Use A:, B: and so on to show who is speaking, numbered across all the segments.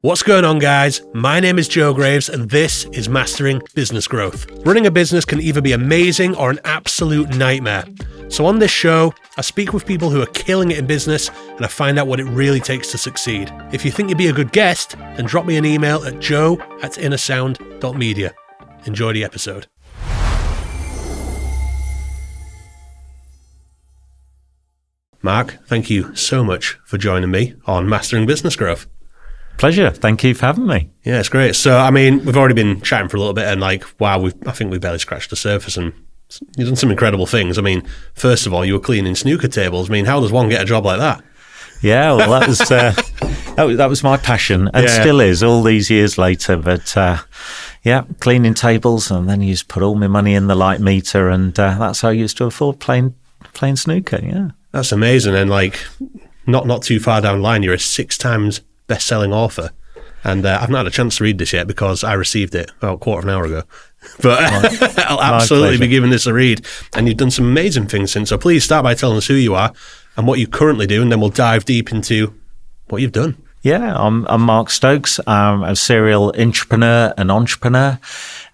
A: What's going on, guys? My name is Joe Graves, and this is Mastering Business Growth. Running a business can either be amazing or an absolute nightmare. So on this show, I speak with people who are killing it in business, and I find out what it really takes to succeed. If you think you'd be a good guest, then drop me an email at joe@innersound.media. Enjoy the episode. Mark, thank you so much for joining me on Mastering Business Growth.
B: Pleasure. Thank you for having me.
A: Yeah, it's great. So, I mean, we've already been chatting for a little bit and I think we've barely scratched the surface and you've done some incredible things. I mean, first of all, you were cleaning snooker tables. I mean, how does one get a job like that?
B: Yeah, well, that was my passion and still is all these years later. But cleaning tables, and then you just put all my money in the light meter, and that's how I used to afford playing snooker. Yeah,
A: that's amazing. And not too far down the line, you're a 6 times bestselling author, and I've not had a chance to read this yet because I received it about a quarter of an hour ago. But I'll absolutely be giving this a read. And you've done some amazing things since. So please start by telling us who you are and what you currently do, and then we'll dive deep into what you've done.
B: Yeah, I'm Mark Stokes. I'm a serial entrepreneur and entrepreneur.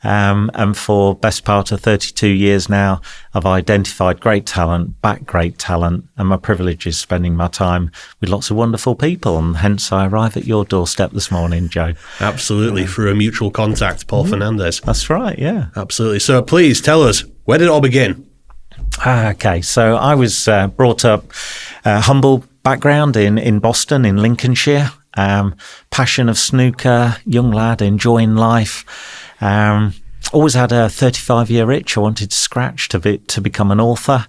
B: And for best part of 32 years now, I've identified great talent, backed great talent, and my privilege is spending my time with lots of wonderful people, and hence I arrive at your doorstep this morning, Joe.
A: Absolutely, through a mutual contact, Paul Fernandez.
B: That's right, yeah.
A: Absolutely. So please tell us, where did it all begin?
B: Okay, so I was brought up humble background in Boston, in Lincolnshire. Passion of snooker, young lad, enjoying life. Always had a 35-year itch I wanted to scratch to become an author.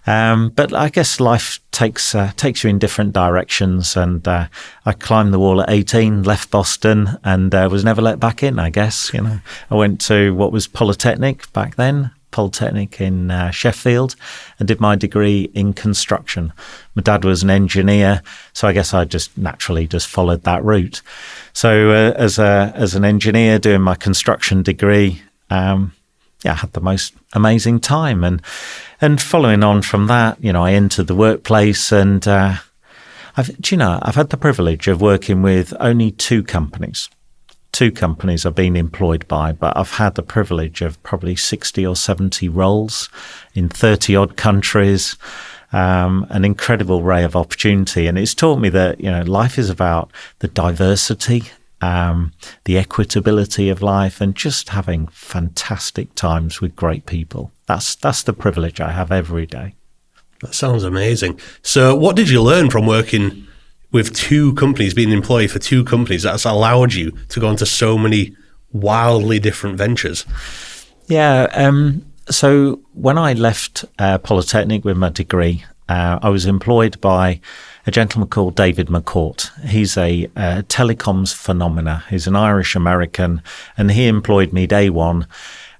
B: But I guess life takes you in different directions, and I climbed the wall at 18, left Boston, and was never let back in, I guess. You know, I went to what was Polytechnic back then, Polytechnic in Sheffield, and did my degree in construction. My dad was an engineer, so I guess I just naturally followed that route. So as an engineer doing my construction degree, I had the most amazing time. And following on from that, I entered the workplace, and I've had the privilege of working with only two companies I've been employed by, but I've had the privilege of probably 60 or 70 roles in 30 odd countries, an incredible array of opportunity. And it's taught me that, life is about the diversity, the equitability of life, and just having fantastic times with great people. That's the privilege I have every day.
A: That sounds amazing. So what did you learn from working with two companies, being employed for two companies, that's allowed you to go into so many wildly different ventures?
B: Yeah. So when I left Polytechnic with my degree, I was employed by a gentleman called David McCourt. He's a telecoms phenomena. He's an Irish American, and he employed me day one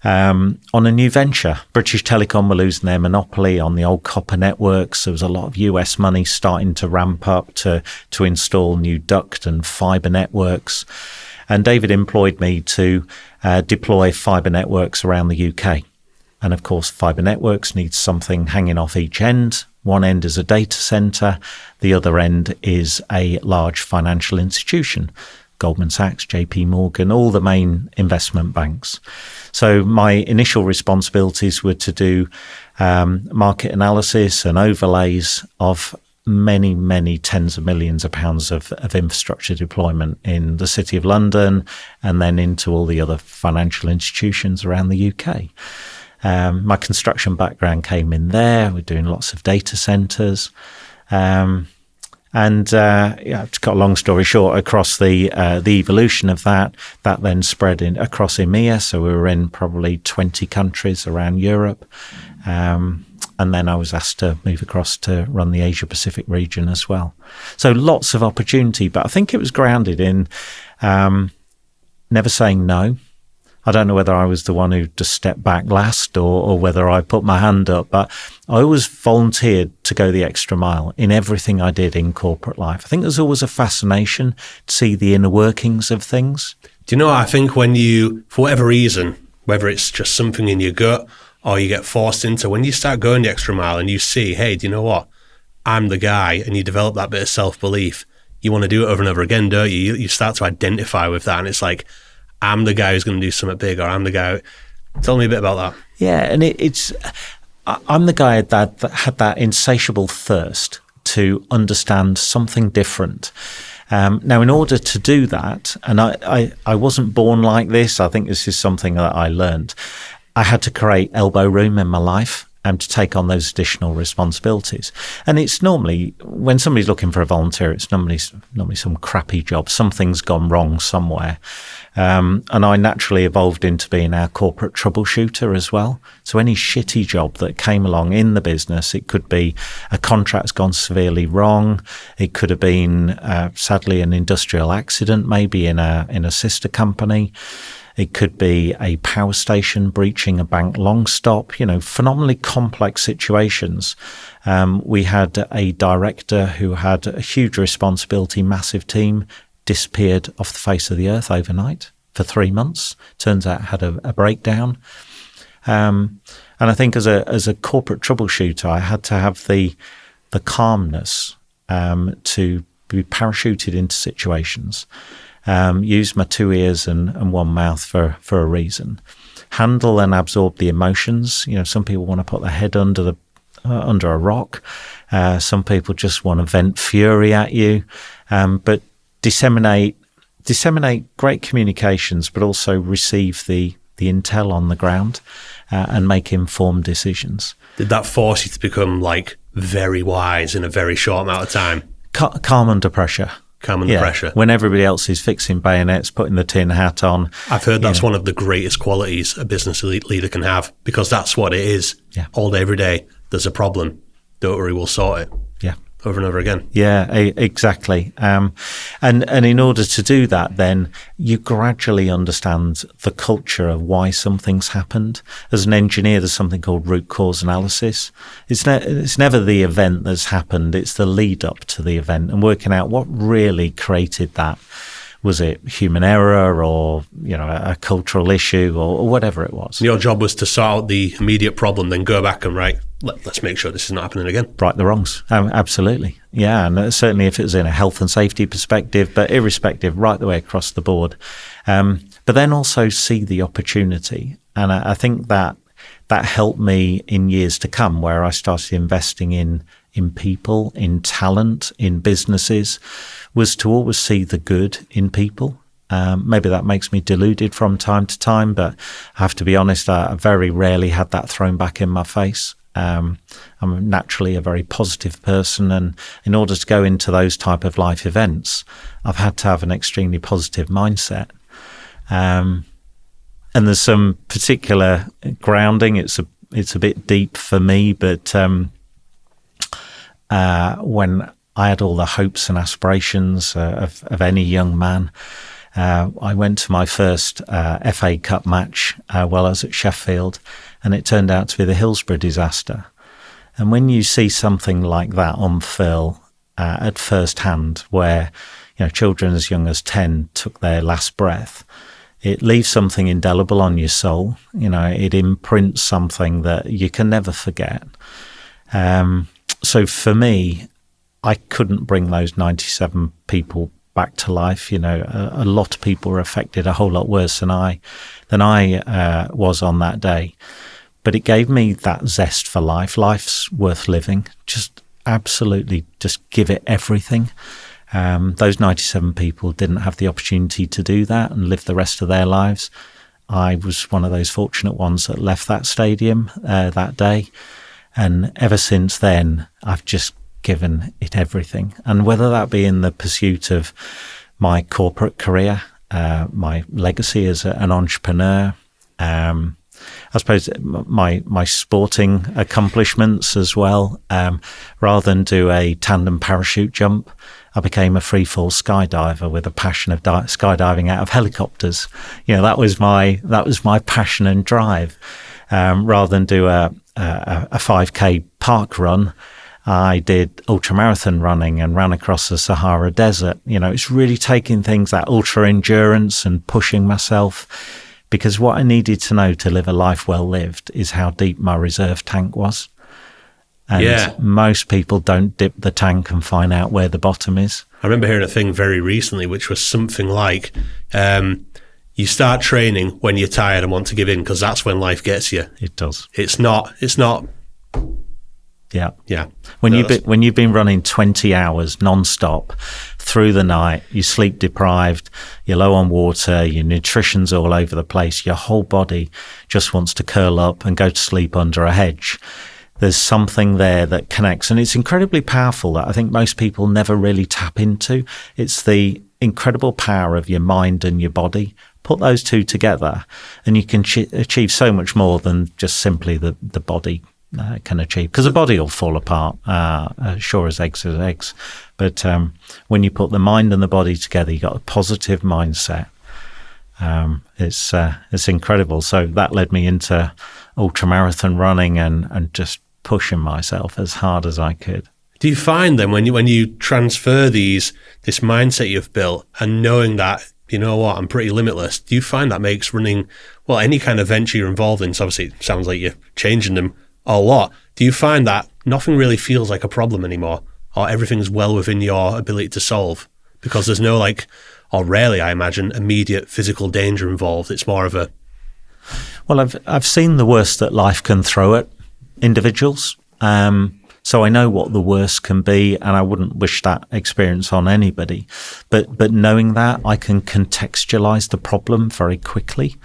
B: on a new venture. British Telecom were losing their monopoly on the old copper networks. There was a lot of US money starting to ramp up to install new duct and fibre networks. And David employed me to deploy fibre networks around the UK. And of course, fibre networks need something hanging off each end. One end is a data centre. The other end is a large financial institution. Goldman Sachs, JP Morgan, all the main investment banks. So my initial responsibilities were to do market analysis and overlays of many, many tens of millions of pounds of infrastructure deployment in the City of London, and then into all the other financial institutions around the UK. My construction background came in there. We're doing lots of data centres. And to cut a long story short, across the evolution of that then spread across EMEA. So we were in probably 20 countries around Europe. And then I was asked to move across to run the Asia Pacific region as well. So lots of opportunity, but I think it was grounded in never saying no. I don't know whether I was the one who just stepped back last or whether I put my hand up, but I always volunteered to go the extra mile in everything I did in corporate life. I think there's always a fascination to see the inner workings of things.
A: Do you know, I think when you, for whatever reason, whether it's just something in your gut or you get forced into, when you start going the extra mile and you see, hey, do you know what? I'm the guy, and you develop that bit of self-belief, you want to do it over and over again, don't you? You start to identify with that, and it's like, I'm the guy who's going to do something big, or I'm the guy. Tell me a bit about that.
B: Yeah, and I'm the guy that had that insatiable thirst to understand something different. Now, in order to do that, and I wasn't born like this, I think this is something that I learned. I had to create elbow room in my life to take on those additional responsibilities. And it's normally, when somebody's looking for a volunteer, it's normally some crappy job. Something's gone wrong somewhere. And I naturally evolved into being our corporate troubleshooter as well. So any shitty job that came along in the business, it could be a contract's gone severely wrong. It could have been, sadly, an industrial accident, maybe in a sister company. It could be a power station breaching a bank long stop, phenomenally complex situations. We had a director who had a huge responsibility, massive team, disappeared off the face of the earth overnight for 3 months. Turns out had a breakdown. And I think as a corporate troubleshooter, I had to have the calmness to be parachuted into situations. Use my 2 ears and 1 mouth for a reason. Handle and absorb the emotions. Some people want to put their head under a rock. Some people just want to vent fury at you. But disseminate great communications, but also receive the intel on the ground and make informed decisions.
A: Did that force you to become very wise in a very short amount of time?
B: Calm under pressure.
A: Calm under pressure.
B: When everybody else is fixing bayonets, putting the tin hat on.
A: I've heard that's one of the greatest qualities a business leader can have, because that's what it is.
B: Yeah.
A: All day, every day, there's a problem. Don't worry, we'll sort it.
B: Yeah.
A: Over and over again.
B: Yeah, exactly. And in order to do that, then you gradually understand the culture of why something's happened. As an engineer, there's something called root cause analysis. It's never the event that's happened. It's the lead up to the event and working out what really created that. Was it human error or, a cultural issue or whatever it was?
A: Your job was to sort out the immediate problem, then go back and let's make sure this is not happening again.
B: Right the wrongs. Absolutely. Yeah. And certainly if it was in a health and safety perspective, but irrespective, right the way across the board. But then also see the opportunity. And I think that helped me in years to come, where I started investing in people, in talent, in businesses, was to always see the good in people. Maybe that makes me deluded from time to time, but I have to be honest, I very rarely had that thrown back in my face. I'm naturally a very positive person, and in order to go into those type of life events, I've had to have an extremely positive mindset. And there's some particular grounding. It's a bit deep for me, but when I had all the hopes and aspirations of any young man, I went to my first FA Cup match while I was at Sheffield, and it turned out to be the Hillsborough disaster. And when you see something like that on film at first hand, where children as young as 10 took their last breath, it leaves something indelible on your soul. It imprints something that you can never forget. So for me, I couldn't bring those 97 people back to life. A lot of people were affected a whole lot worse than I was on that day. But it gave me that zest for life. Life's worth living. Just absolutely just give it everything. Those 97 people didn't have the opportunity to do that and live the rest of their lives. I was one of those fortunate ones that left that stadium that day. And ever since then, I've just given it everything. And whether that be in the pursuit of my corporate career, my legacy as an entrepreneur, I suppose my sporting accomplishments as well. Rather than do a tandem parachute jump, I became a free-fall skydiver with a passion of skydiving out of helicopters. That was my passion and drive. Rather than do a 5K park run, I did ultramarathon running and ran across the Sahara Desert. It's really taking things, that ultra endurance, and pushing myself, because what I needed to know to live a life well lived is how deep my reserve tank was. And most people don't dip the tank and find out where the bottom is.
A: I remember hearing a thing very recently, which was something like, you start training when you're tired and want to give in, because that's when life gets you.
B: It does.
A: It's not.
B: Yeah.
A: Yeah.
B: When you've been running 20 hours non-stop through the night, you're sleep deprived, you're low on water, your nutrition's all over the place, your whole body just wants to curl up and go to sleep under a hedge. There's something there that connects, and it's incredibly powerful that I think most people never really tap into. It's the incredible power of your mind and your body. Put those two together and you can achieve so much more than just simply the body can achieve, because the body will fall apart, sure as eggs. But when you put the mind and the body together, you got a positive mindset. It's incredible. So that led me into ultramarathon running and just pushing myself as hard as I could.
A: Do you find then when you transfer this mindset you've built and knowing that, you know what, I'm pretty limitless, do you find that makes running, well, any kind of venture you're involved in, so obviously it sounds like you're changing them a lot, do you find that nothing really feels like a problem anymore, or everything's well within your ability to solve? Because there's no or rarely, I imagine, immediate physical danger involved. It's more of a...
B: Well, I've seen the worst that life can throw at individuals. So I know what the worst can be, and I wouldn't wish that experience on anybody. But knowing that, I can contextualize the problem very quickly.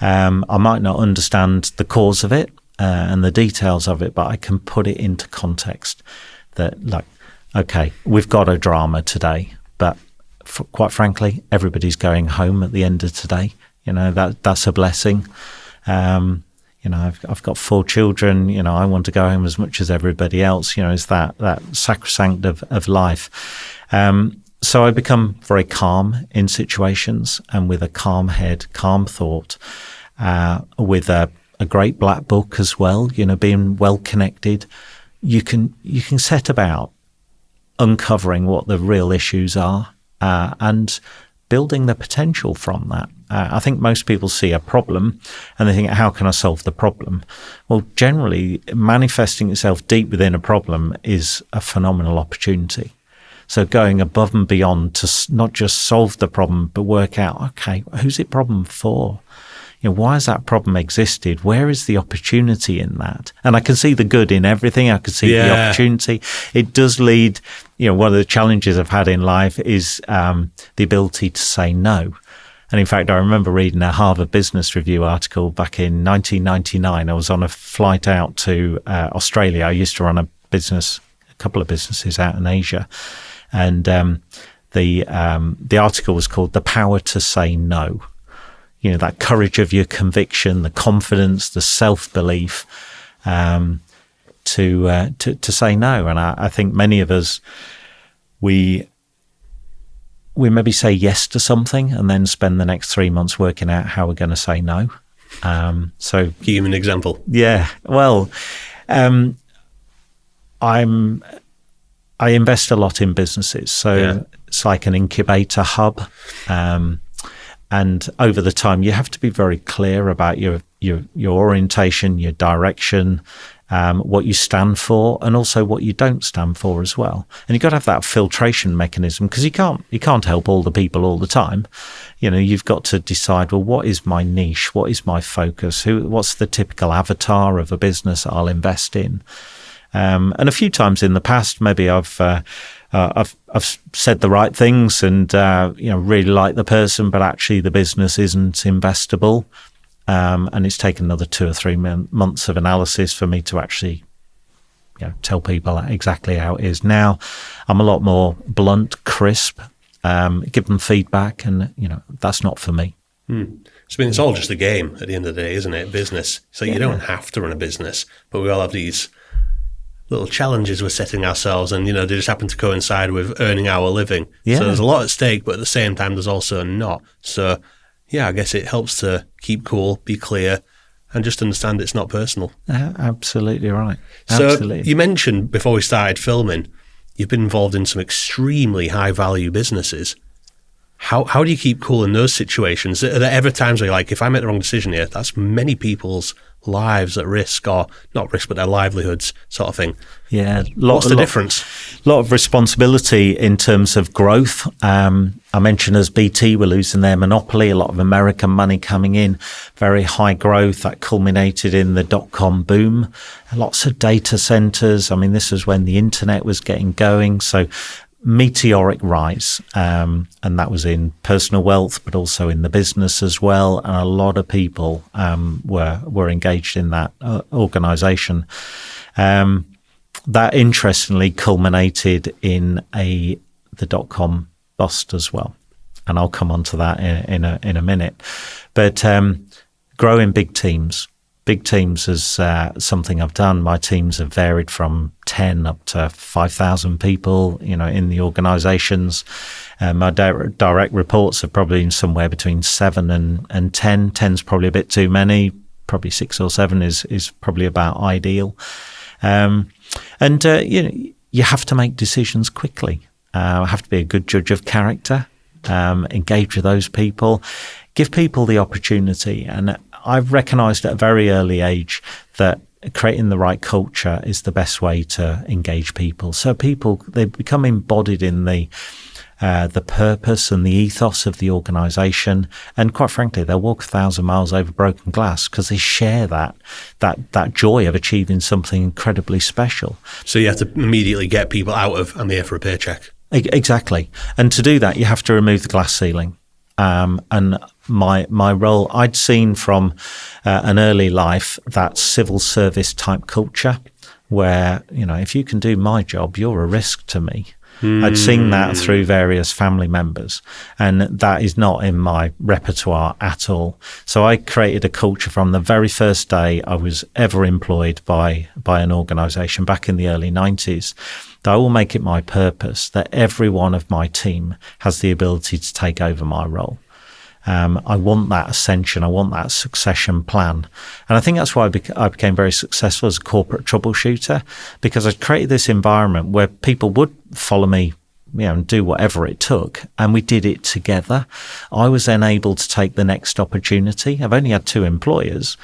B: I might not understand the cause of it and the details of it, but I can put it into context that, okay, we've got a drama today, but quite frankly, everybody's going home at the end of today. That's a blessing. I've got 4 children, I want to go home as much as everybody else, it's that sacrosanct of life. So I become very calm in situations, and with a calm head, calm thought, with a great black book as well, being well connected, you can set about uncovering what the real issues are, and building the potential from that. I think most people see a problem and they think, how can I solve the problem? Well, generally, manifesting itself deep within a problem is a phenomenal opportunity. So going above and beyond to not just solve the problem, but work out, okay, who's it problem for? Why has that problem existed? Where is the opportunity in that? And I can see the good in everything. I can see the opportunity. It does lead, one of the challenges I've had in life is the ability to say no. And in fact, I remember reading a Harvard Business Review article back in 1999. I was on a flight out to Australia. I used to run a couple of businesses out in Asia. And the article was called "The Power to Say No." That courage of your conviction, the confidence, the self-belief to say no. And I think many of us, we maybe say yes to something and then spend the next 3 months working out how we're going to say no. So
A: give me an example.
B: Yeah, well, I invest a lot in businesses, so it's like an incubator hub. And over the time, you have to be very clear about your orientation, your direction, what you stand for, and also what you don't stand for as well. And you've got to have that filtration mechanism, because you can't help all the people all the time. You've got to decide, well, what is my niche? What is my focus? What's the typical avatar of a business I'll invest in? And a few times in the past, maybe I've said the right things and really like the person, but actually the business isn't investable, and it's taken another 2 or 3 months of analysis for me to actually tell people exactly how it is. Now I'm a lot more blunt, crisp, give them feedback, and that's not for me.
A: So, it's all just a game at the end of the day, isn't it? Business. So you don't have to run a business, but we all have these little challenges we're setting ourselves, and they just happen to coincide with earning our living. So there's a lot at stake, but at the same time there's also not. So I guess it helps to keep cool, be clear, and just understand it's not personal.
B: Absolutely right.
A: So
B: absolutely.
A: You mentioned before we started filming, you've been involved in some extremely high value businesses. How do you keep cool in those situations? Are there ever times where you're like, if I make the wrong decision here, that's many people's lives at risk, or not risk, but their livelihoods, sort of thing.
B: Yeah.
A: What's the difference?
B: A lot of responsibility in terms of growth. I mentioned as BT were losing their monopoly, a lot of American money coming in, very high growth that culminated in the dot-com boom. Lots of data centers. I mean, this was when the internet was getting going. So meteoric rise. And that was in personal wealth, but also in the business as well. And a lot of people were engaged in that organization. That interestingly culminated in the dot-com bust as well, and I'll come on to that in a minute. But growing big teams is something I've done. My teams have varied from 10 up to 5,000 people, in the organisations. My direct reports are probably somewhere between 7 and 10. 10's probably a bit too many. Probably 6 or 7 is probably about ideal. You have to make decisions quickly. Have to be a good judge of character, engage with those people, give people the opportunity. And I've recognised at a very early age that creating the right culture is the best way to engage people. So people, they become embodied in the purpose and the ethos of the organisation, and quite frankly, they'll walk 1,000 miles over broken glass because they share that joy of achieving something incredibly special.
A: So you have to immediately get people out of "I'm here for a paycheck."
B: Exactly, and to do that, you have to remove the glass ceiling. And my role, I'd seen from an early life that civil service type culture, where if you can do my job, you're a risk to me. I'd seen that through various family members, and that is not in my repertoire at all. So I created a culture from the very first day I was ever employed by an organisation back in the early 90s, that I will make it my purpose that every one of my team has the ability to take over my role. I want that ascension. I want that succession plan. And I think that's why I became very successful as a corporate troubleshooter, because I created this environment where people would follow me, and do whatever it took. And we did it together. I was then able to take the next opportunity. I've only had 2 employers,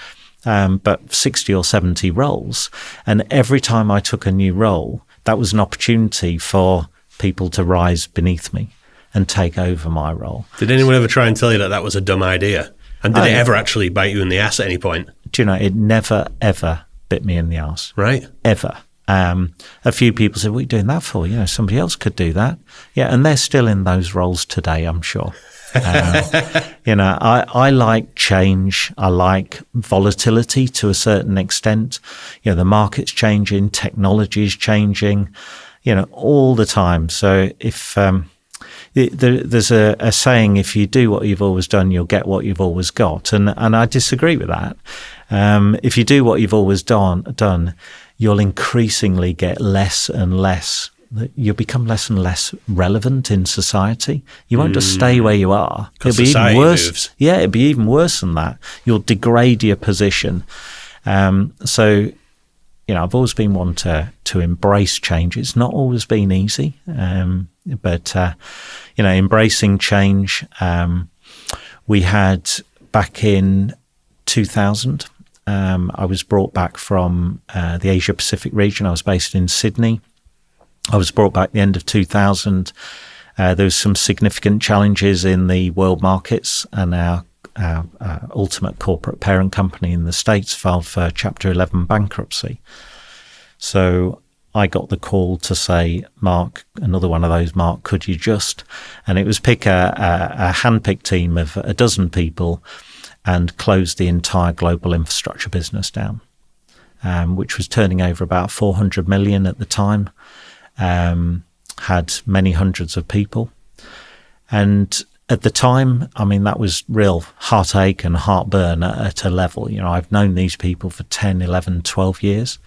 B: but 60 or 70 roles. And every time I took a new role, that was an opportunity for people to rise beneath me and take over my role.
A: Did anyone ever try and tell you that was a dumb idea? And did it ever actually bite you in the ass at any point?
B: Do you know, it never, ever bit me in the arse.
A: Right.
B: Ever. A few people said, what are you doing that for? Somebody else could do that. Yeah, and they're still in those roles today, I'm sure. I like change. I like volatility to a certain extent. The market's changing, technology is changing, all the time. So if... there's a saying, if you do what you've always done, you'll get what you've always got. And I disagree with that. If you do what you've always done, you'll increasingly get less and less. You'll become less and less relevant in society. You won't just stay where you are. It'll be even worse. Moves. Yeah, it'll be even worse than that. You'll degrade your position. I've always been one to embrace change. It's not always been easy, but embracing change. We had back in 2000, I was brought back from the Asia Pacific region. I was based in Sydney. I was brought back at the end of 2000. There was some significant challenges in the world markets, and our ultimate corporate parent company in the States filed for Chapter 11 bankruptcy. So I got the call to say, Mark, another one of those, Mark, could you just? And it was pick a hand-picked team of a dozen people and close the entire global infrastructure business down, which was turning over about 400 million at the time, had many hundreds of people. And at the time, that was real heartache and heartburn at a level. I've known these people for 10, 11, 12 years,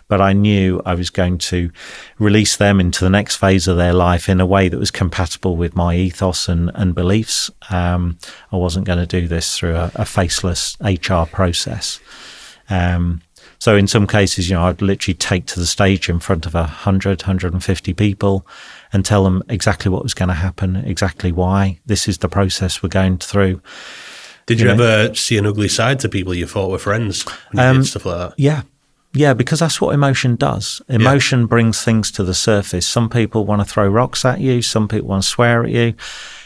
B: but I knew I was going to release them into the next phase of their life in a way that was compatible with my ethos and beliefs. I wasn't going to do this through a faceless HR process. So in some cases, I'd literally take to the stage in front of 100, 150 people and tell them exactly what was going to happen, exactly why. This is the process we're going through.
A: Did you ever see an ugly side to people you thought were friends when you did stuff like that?
B: Yeah, because that's what emotion does. Emotion brings things to the surface. Some people want to throw rocks at you. Some people want to swear at you.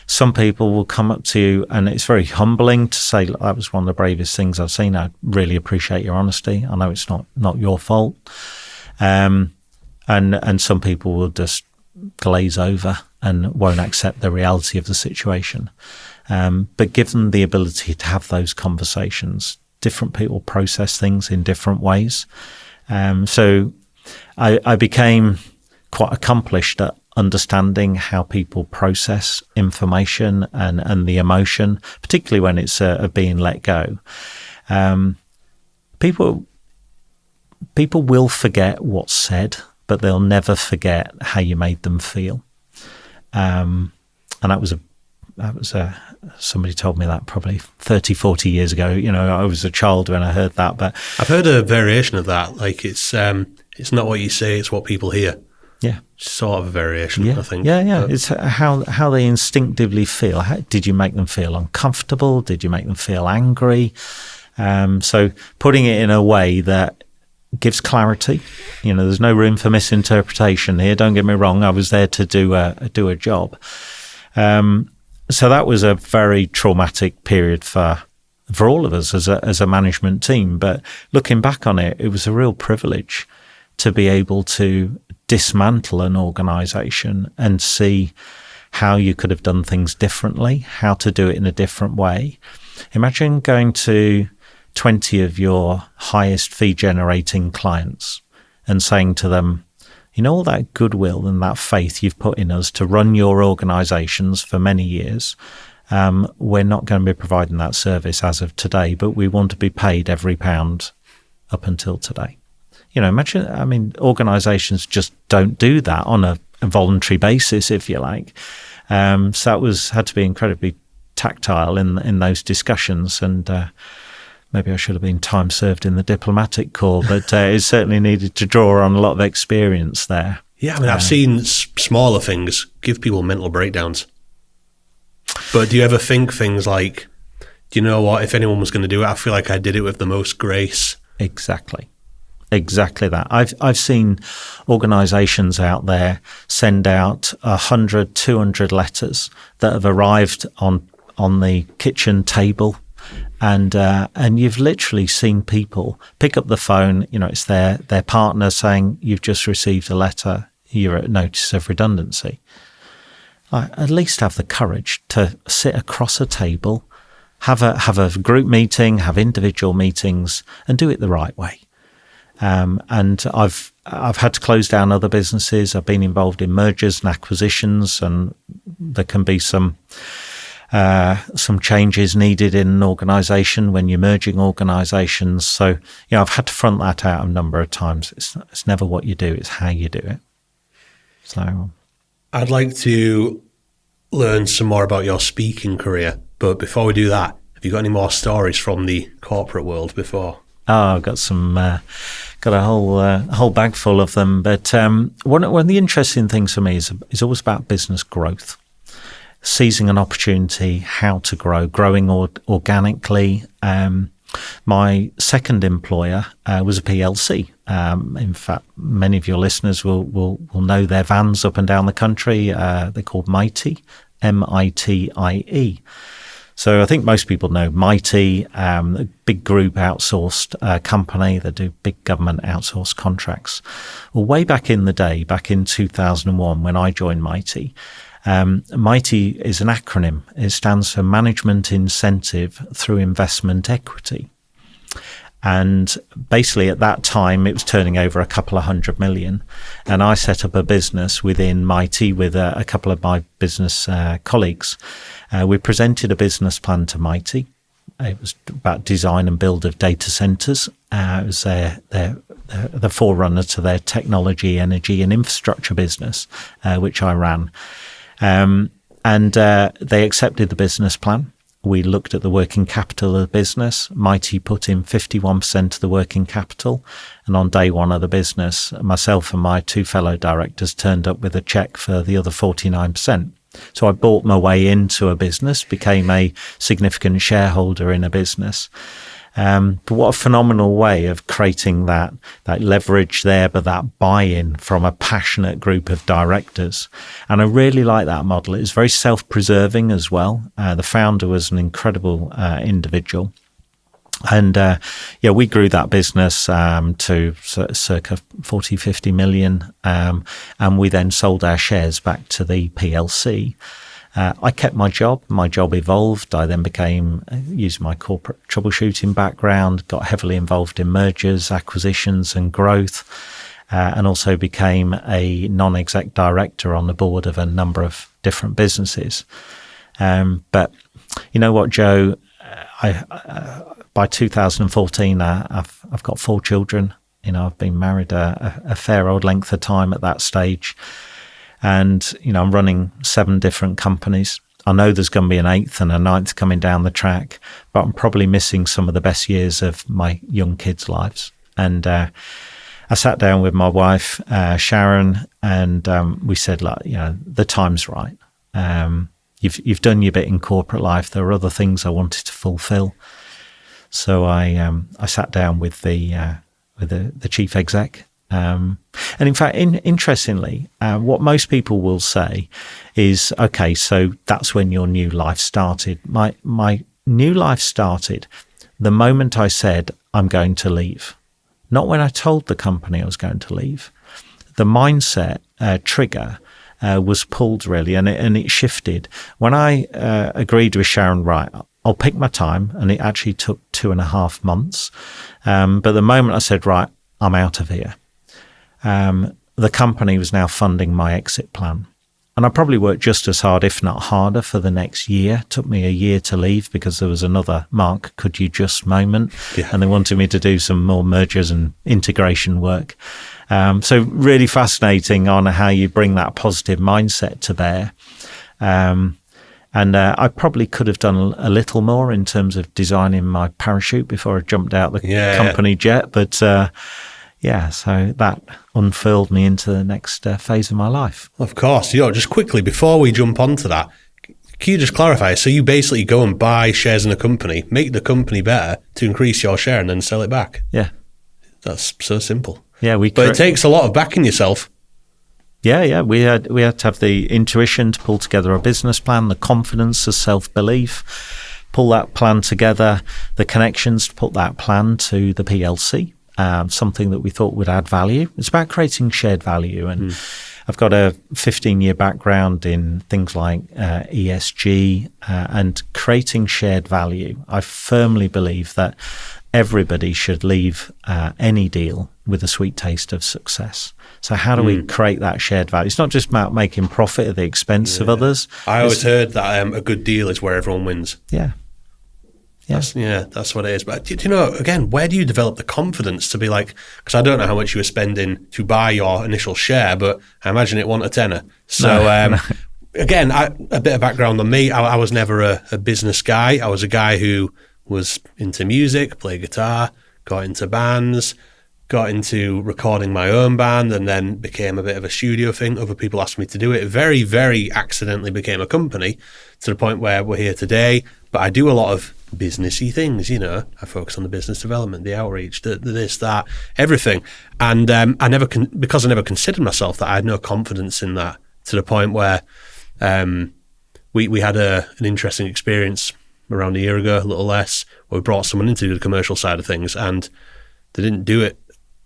B: Some people will come up to you, and it's very humbling to say, "Look, that was one of the bravest things I've seen. I really appreciate your honesty. I know it's not your fault." And some people will just glaze over and won't accept the reality of the situation. But give them the ability to have those conversations. Different people process things in different ways. So I became quite accomplished at understanding how people process information and the emotion, particularly when it's being let go. People will forget what's said, but they'll never forget how you made them feel. And that was somebody told me that probably 30, 40 years ago. I was a child when I heard that, but
A: I've heard a variation of that. Like it's not what you say, it's what people hear.
B: Yeah.
A: Sort of a variation, I think.
B: Yeah. But it's how they instinctively feel. Did you make them feel uncomfortable? Did you make them feel angry? So putting it in a way that gives clarity. There's no room for misinterpretation here. Don't get me wrong. I was there to do a job. So that was a very traumatic period for all of us as a management team. But looking back on it, it was a real privilege to be able to dismantle an organisation and see how you could have done things differently, how to do it in a different way. Imagine going to 20 of your highest fee generating clients and saying to them, all that goodwill and that faith you've put in us to run your organisations for many years, we're not going to be providing that service as of today, but we want to be paid every pound up until today. Imagine, organisations just don't do that on a voluntary basis, if you like. So that had to be incredibly tactile in those discussions, and maybe I should have been time served in the diplomatic corps, but it certainly needed to draw on a lot of experience there.
A: Yeah, I've seen smaller things give people mental breakdowns. But do you ever think things like, do you know what, if anyone was going to do it, I feel like I did it with the most grace? Exactly that. I've seen organisations out there send out 100, 200 letters that have arrived on the kitchen table, and you've literally seen people pick up the phone. It's their partner saying, "You've just received a letter. You're at notice of redundancy." At least have the courage to sit across a table, have a group meeting, have individual meetings, and do it the right way. And I've had to close down other businesses. I've been involved in mergers and acquisitions, and there can be some changes needed in an organisation when you're merging organisations. So, I've had to front that out a number of times. It's never what you do, it's how you do it. So I'd like to learn some more about your speaking career, but before we do that, have you got any more stories from the corporate world before?
B: Oh, I've got got a whole bag full of them. But one of the interesting things for me is always about business growth, seizing an opportunity, how to growing organically. My second employer was a PLC. In fact, many of your listeners will know their vans up and down the country. They're called Mitie, MITIE. So I think most people know Mitie, a big group outsourced company that do big government outsourced contracts. Well, way back in the day, back in 2001, when I joined Mitie, Mitie is an acronym. It stands for Management Incentive Through Investment Equity. And basically at that time, it was turning over a couple of $100 million. And I set up a business within Mitie with a couple of my business colleagues. We presented a business plan to Mitie. It was about design and build of data centres. It was the forerunner to their technology, energy and infrastructure business, which I ran. And they accepted the business plan. We looked at the working capital of the business. Mitie put in 51% of the working capital. And on day one of the business, myself and my two fellow directors turned up with a cheque for the other 49%. So I bought my way into a business, became a significant shareholder in a business. But what a phenomenal way of creating that leverage there, but that buy-in from a passionate group of directors. And I really like that model. It was very self-preserving as well. The founder was an incredible individual. And we grew that business to circa 40, 50 million. And we then sold our shares back to the PLC. I kept my job. My job evolved. I then became, using my corporate troubleshooting background, got heavily involved in mergers, acquisitions and growth, and also became a non-exec director on the board of a number of different businesses. But you know what, Joe? By 2014, I've got 4 children. I've been married a fair old length of time at that stage. And, I'm running 7 different companies. I know there's going to be an 8th and a 9th coming down the track, but I'm probably missing some of the best years of my young kids' lives. And I sat down with my wife, Sharon, and we said, the time's right. You've done your bit in corporate life. There are other things I wanted to fulfill. So I sat down with the chief exec. And in fact, interestingly, what most people will say is, okay, so that's when your new life started. My new life started the moment I said, I'm going to leave. Not when I told the company I was going to leave. The mindset trigger was pulled really, and it shifted. When I agreed with Sharon, right, I'll pick my time, and it actually took 2.5 months. But the moment I said, right, I'm out of here, the company was now funding my exit plan. And I probably worked just as hard, if not harder, for the next year. It took me a year to leave because there was another Mark, could you just moment? Yeah. And they wanted me to do some more mergers and integration work. So really fascinating on how you bring that positive mindset to bear. And I probably could have done a little more in terms of designing my parachute before I jumped out the company jet. But so that unfurled me into the next phase of my life.
A: Of course. Just quickly, before we jump onto that, can you just clarify? So you basically go and buy shares in a company, make the company better to increase your share and then sell it back?
B: Yeah.
A: That's so simple.
B: Yeah,
A: but it takes a lot of backing yourself.
B: Yeah. We had to have the intuition to pull together a business plan, the confidence, the self-belief, pull that plan together, the connections to put that plan to the PLC. Something that we thought would add value. It's about creating shared value. And I've got a 15-year background in things like ESG and creating shared value. I firmly believe that everybody should leave any deal with a sweet taste of success. So how do we create that shared value? It's not just about making profit at the expense of others.
A: I always heard that a good deal is where everyone wins.
B: Yeah.
A: That's what it is. But do you know, again, where do you develop the confidence to be like, because I don't know how much you were spending to buy your initial share, but I imagine it wasn't a tenner. So again, a bit of background on me. I was never a business guy. I was a guy who was into music, played guitar, got into bands, got into recording my own band, and then became a bit of a studio thing. Other people asked me to do it. Very, very accidentally became a company to the point where we're here today. But I do a lot of businessy things, I focus on the business development, the outreach, the this, that, everything. And I never considered myself that, I had no confidence in that, to the point where we had an interesting experience around a year ago, a little less, where we brought someone in to do the commercial side of things, and they didn't do it.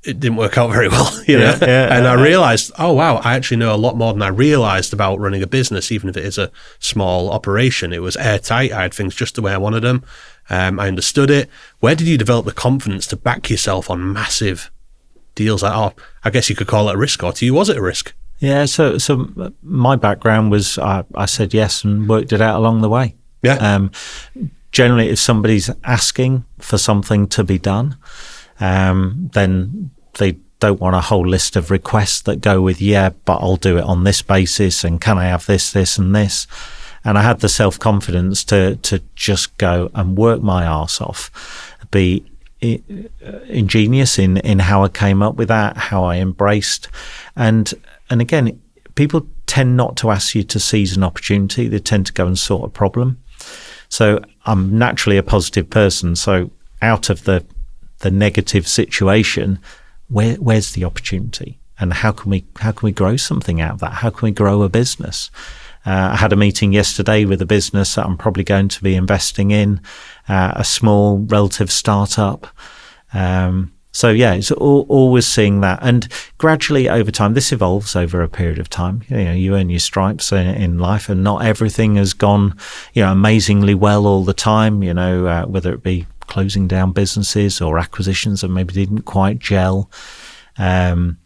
A: It didn't work out very well, and I realized, oh wow, I actually know a lot more than I realized about running a business, even if it is a small operation. It was airtight. I had things just the way I wanted them. I understood it. Where did you develop the confidence to back yourself on massive deals? I guess you could call it a risk, or to you, was it a risk?
B: Yeah. So my background was I said yes and worked it out along the way.
A: Yeah.
B: Generally, if somebody's asking for something to be done, then they don't want a whole list of requests that go with, but I'll do it on this basis, and can I have this, this and this? And I had the self-confidence to just go and work my arse off, be ingenious in how I came up with that, how I embraced. And again, people tend not to ask you to seize an opportunity. They tend to go and sort a problem. So I'm naturally a positive person. So out of the negative situation, where's the opportunity? And how can we grow something out of that? How can we grow a business? I had a meeting yesterday with a business that I'm probably going to be investing in, a small relative startup. So yeah, it's always seeing that, and gradually over time, this evolves over a period of time. You earn your stripes in life, and not everything has gone, amazingly well all the time. Whether it be closing down businesses or acquisitions that maybe didn't quite gel. And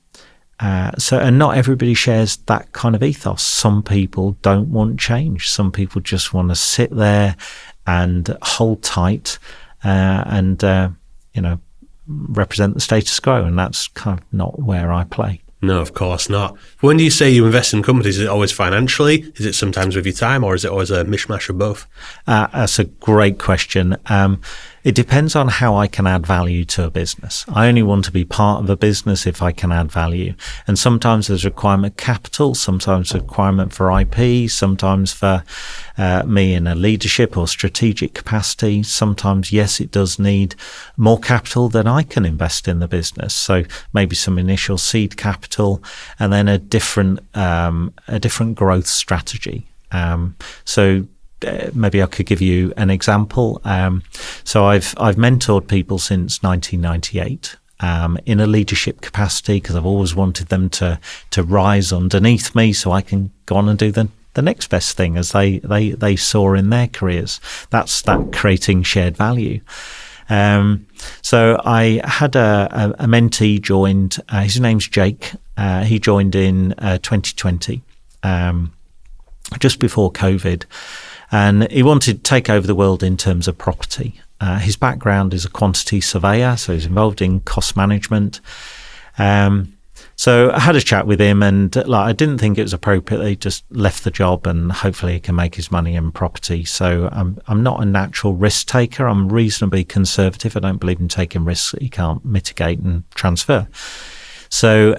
B: not everybody shares that kind of ethos. Some people don't want change. Some people just want to sit there and hold tight, and represent the status quo, and that's kind of not where I play.
A: No, of course not. When do you say you invest in companies? Is it always financially? Is it sometimes with your time, or is it always a mishmash of both?
B: That's a great question. It depends on how I can add value to a business. I only want to be part of a business if I can add value. And sometimes there's requirement capital, sometimes requirement for IP, sometimes for me in a leadership or strategic capacity. Sometimes, yes, it does need more capital than I can invest in the business. So maybe some initial seed capital, and then a different growth strategy. Maybe I could give you an example. So I've mentored people since 1998 in a leadership capacity, because I've always wanted them to rise underneath me so I can go on and do the next best thing as they soar in their careers. That's that creating shared value. So I had a mentee joined. His name's Jake. He joined in 2020, just before COVID. And he wanted to take over the world in terms of property. His background is a quantity surveyor, so he's involved in cost management. So I had a chat with him, and I didn't think it was appropriate. He just left the job, and hopefully he can make his money in property. So I'm not a natural risk taker. I'm reasonably conservative. I don't believe in taking risks that you can't mitigate and transfer. So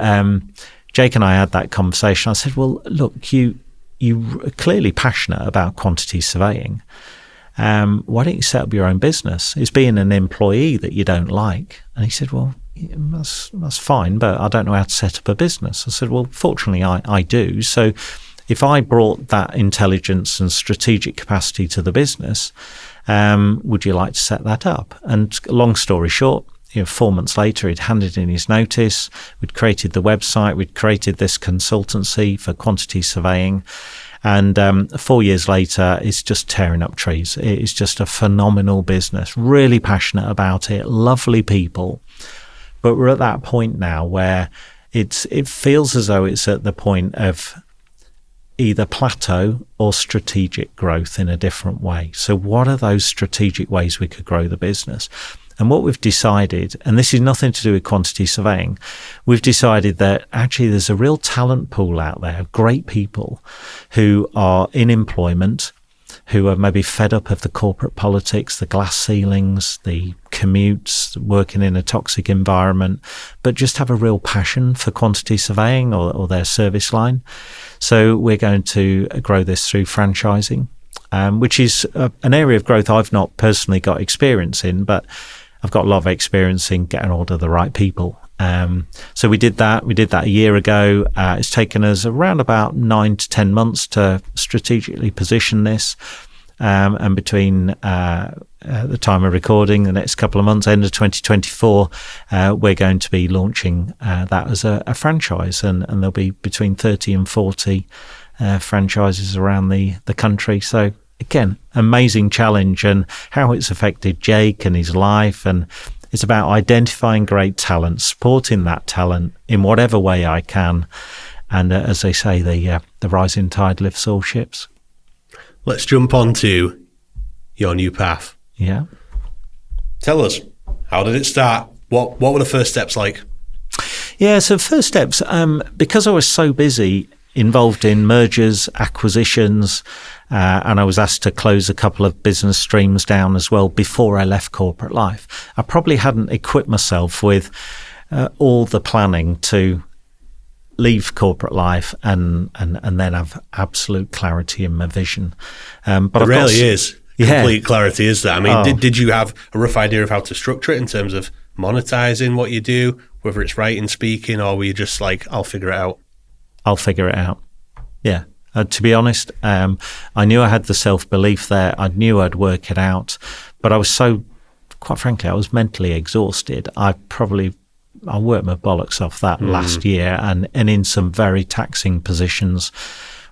B: Jake and I had that conversation. I said, well, look, you are clearly passionate about quantity surveying. Why don't you set up your own business? It's being an employee that you don't like. And he said, well, that's fine, but I don't know how to set up a business. I said, well, fortunately, I do. So if I brought that intelligence and strategic capacity to the business, would you like to set that up? And long story short, 4 months later, he'd handed in his notice. We'd created the website. We'd created this consultancy for quantity surveying. And 4 years later, it's just tearing up trees. It's just a phenomenal business. Really passionate about it. Lovely people. But we're at that point now where it feels as though it's at the point of either plateau or strategic growth in a different way. So what are those strategic ways we could grow the business? And what we've decided, and this is nothing to do with quantity surveying, we've decided that actually there's a real talent pool out there of great people who are in employment, who are maybe fed up of the corporate politics, the glass ceilings, the commutes, working in a toxic environment, but just have a real passion for quantity surveying or their service line. So we're going to grow this through franchising, which is an area of growth I've not personally got experience in, but I've got a lot of experience in getting hold of the right people. So we did that a year ago. It's taken us around about 9 to 10 months to strategically position this. And between the time of recording, the next couple of months, end of 2024, we're going to be launching that as a franchise. And there'll be between 30 and 40 franchises around the country. So again, amazing challenge, and how it's affected Jake and his life. And it's about identifying great talent, supporting that talent in whatever way I can. And as they say, the rising tide lifts all ships.
A: Let's jump on to your new path.
B: Yeah.
A: Tell us, how did it start? What were the first steps like?
B: Yeah, so first steps, because I was so busy involved in mergers, acquisitions, and I was asked to close a couple of business streams down as well before I left corporate life. I probably hadn't equipped myself with all the planning to leave corporate life and then have absolute clarity in my vision. But
A: it really is complete clarity, is that? I mean, did you have a rough idea of how to structure it in terms of monetizing what you do, whether it's writing, speaking, or were you just like, I'll figure it out?
B: I'll figure it out. Yeah. To be honest, I knew I had the self-belief there. I knew I'd work it out, but I was quite frankly, I was mentally exhausted. I worked my bollocks off that last year and in some very taxing positions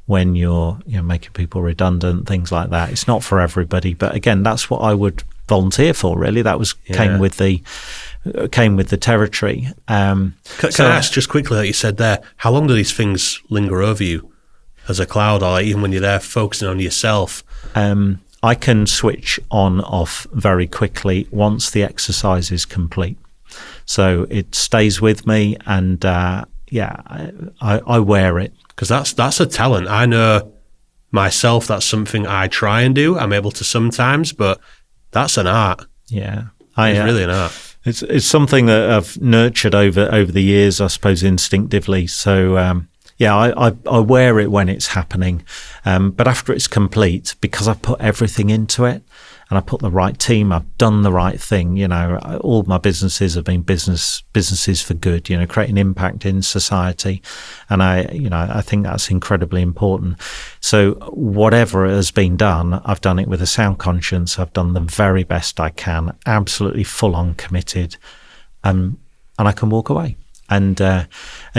B: when you're making people redundant, things like that. It's not for everybody, but again, that's what I would volunteer for, really. That came with the territory. Can
A: I ask just quickly, like you said there, how long do these things linger over you as a cloud, or even when you're there focusing on yourself?
B: I can switch on off very quickly once the exercise is complete. So it stays with me, and I wear it. Because
A: that's a talent. I know myself, that's something I try and do. I'm able to sometimes, but that's an art.
B: Yeah.
A: It's really an art.
B: It's something that I've nurtured over the years, I suppose, instinctively. So, I wear it when it's happening. But after it's complete, because I've put everything into it and I put the right team, I've done the right thing. All my businesses have been businesses for good, creating impact in society. And I think that's incredibly important. So whatever has been done, I've done it with a sound conscience. I've done the very best I can, absolutely full on committed. And I can walk away. And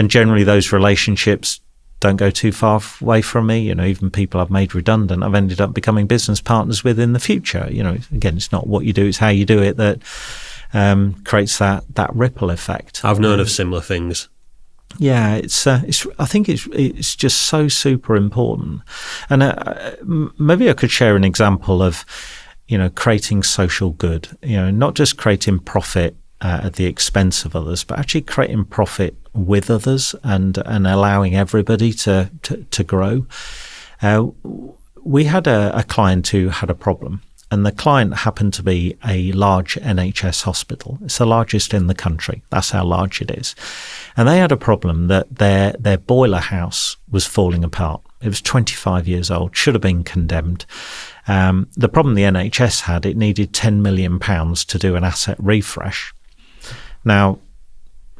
B: generally those relationships don't go too far away from me. Even people I've made redundant, I've ended up becoming business partners with in the future. Again, it's not what you do, it's how you do it that creates that ripple effect.
A: I've known of similar things.
B: Yeah, I think it's just so super important. And maybe I could share an example of, creating social good, not just creating profit at the expense of others, but actually creating profit with others and allowing everybody to grow. We had a client who had a problem, and the client happened to be a large NHS hospital. It's the largest in the country. That's how large it is. And they had a problem that their boiler house was falling apart. It was 25 years old, should have been condemned. The problem the NHS had, it needed £10 million to do an asset refresh. Now,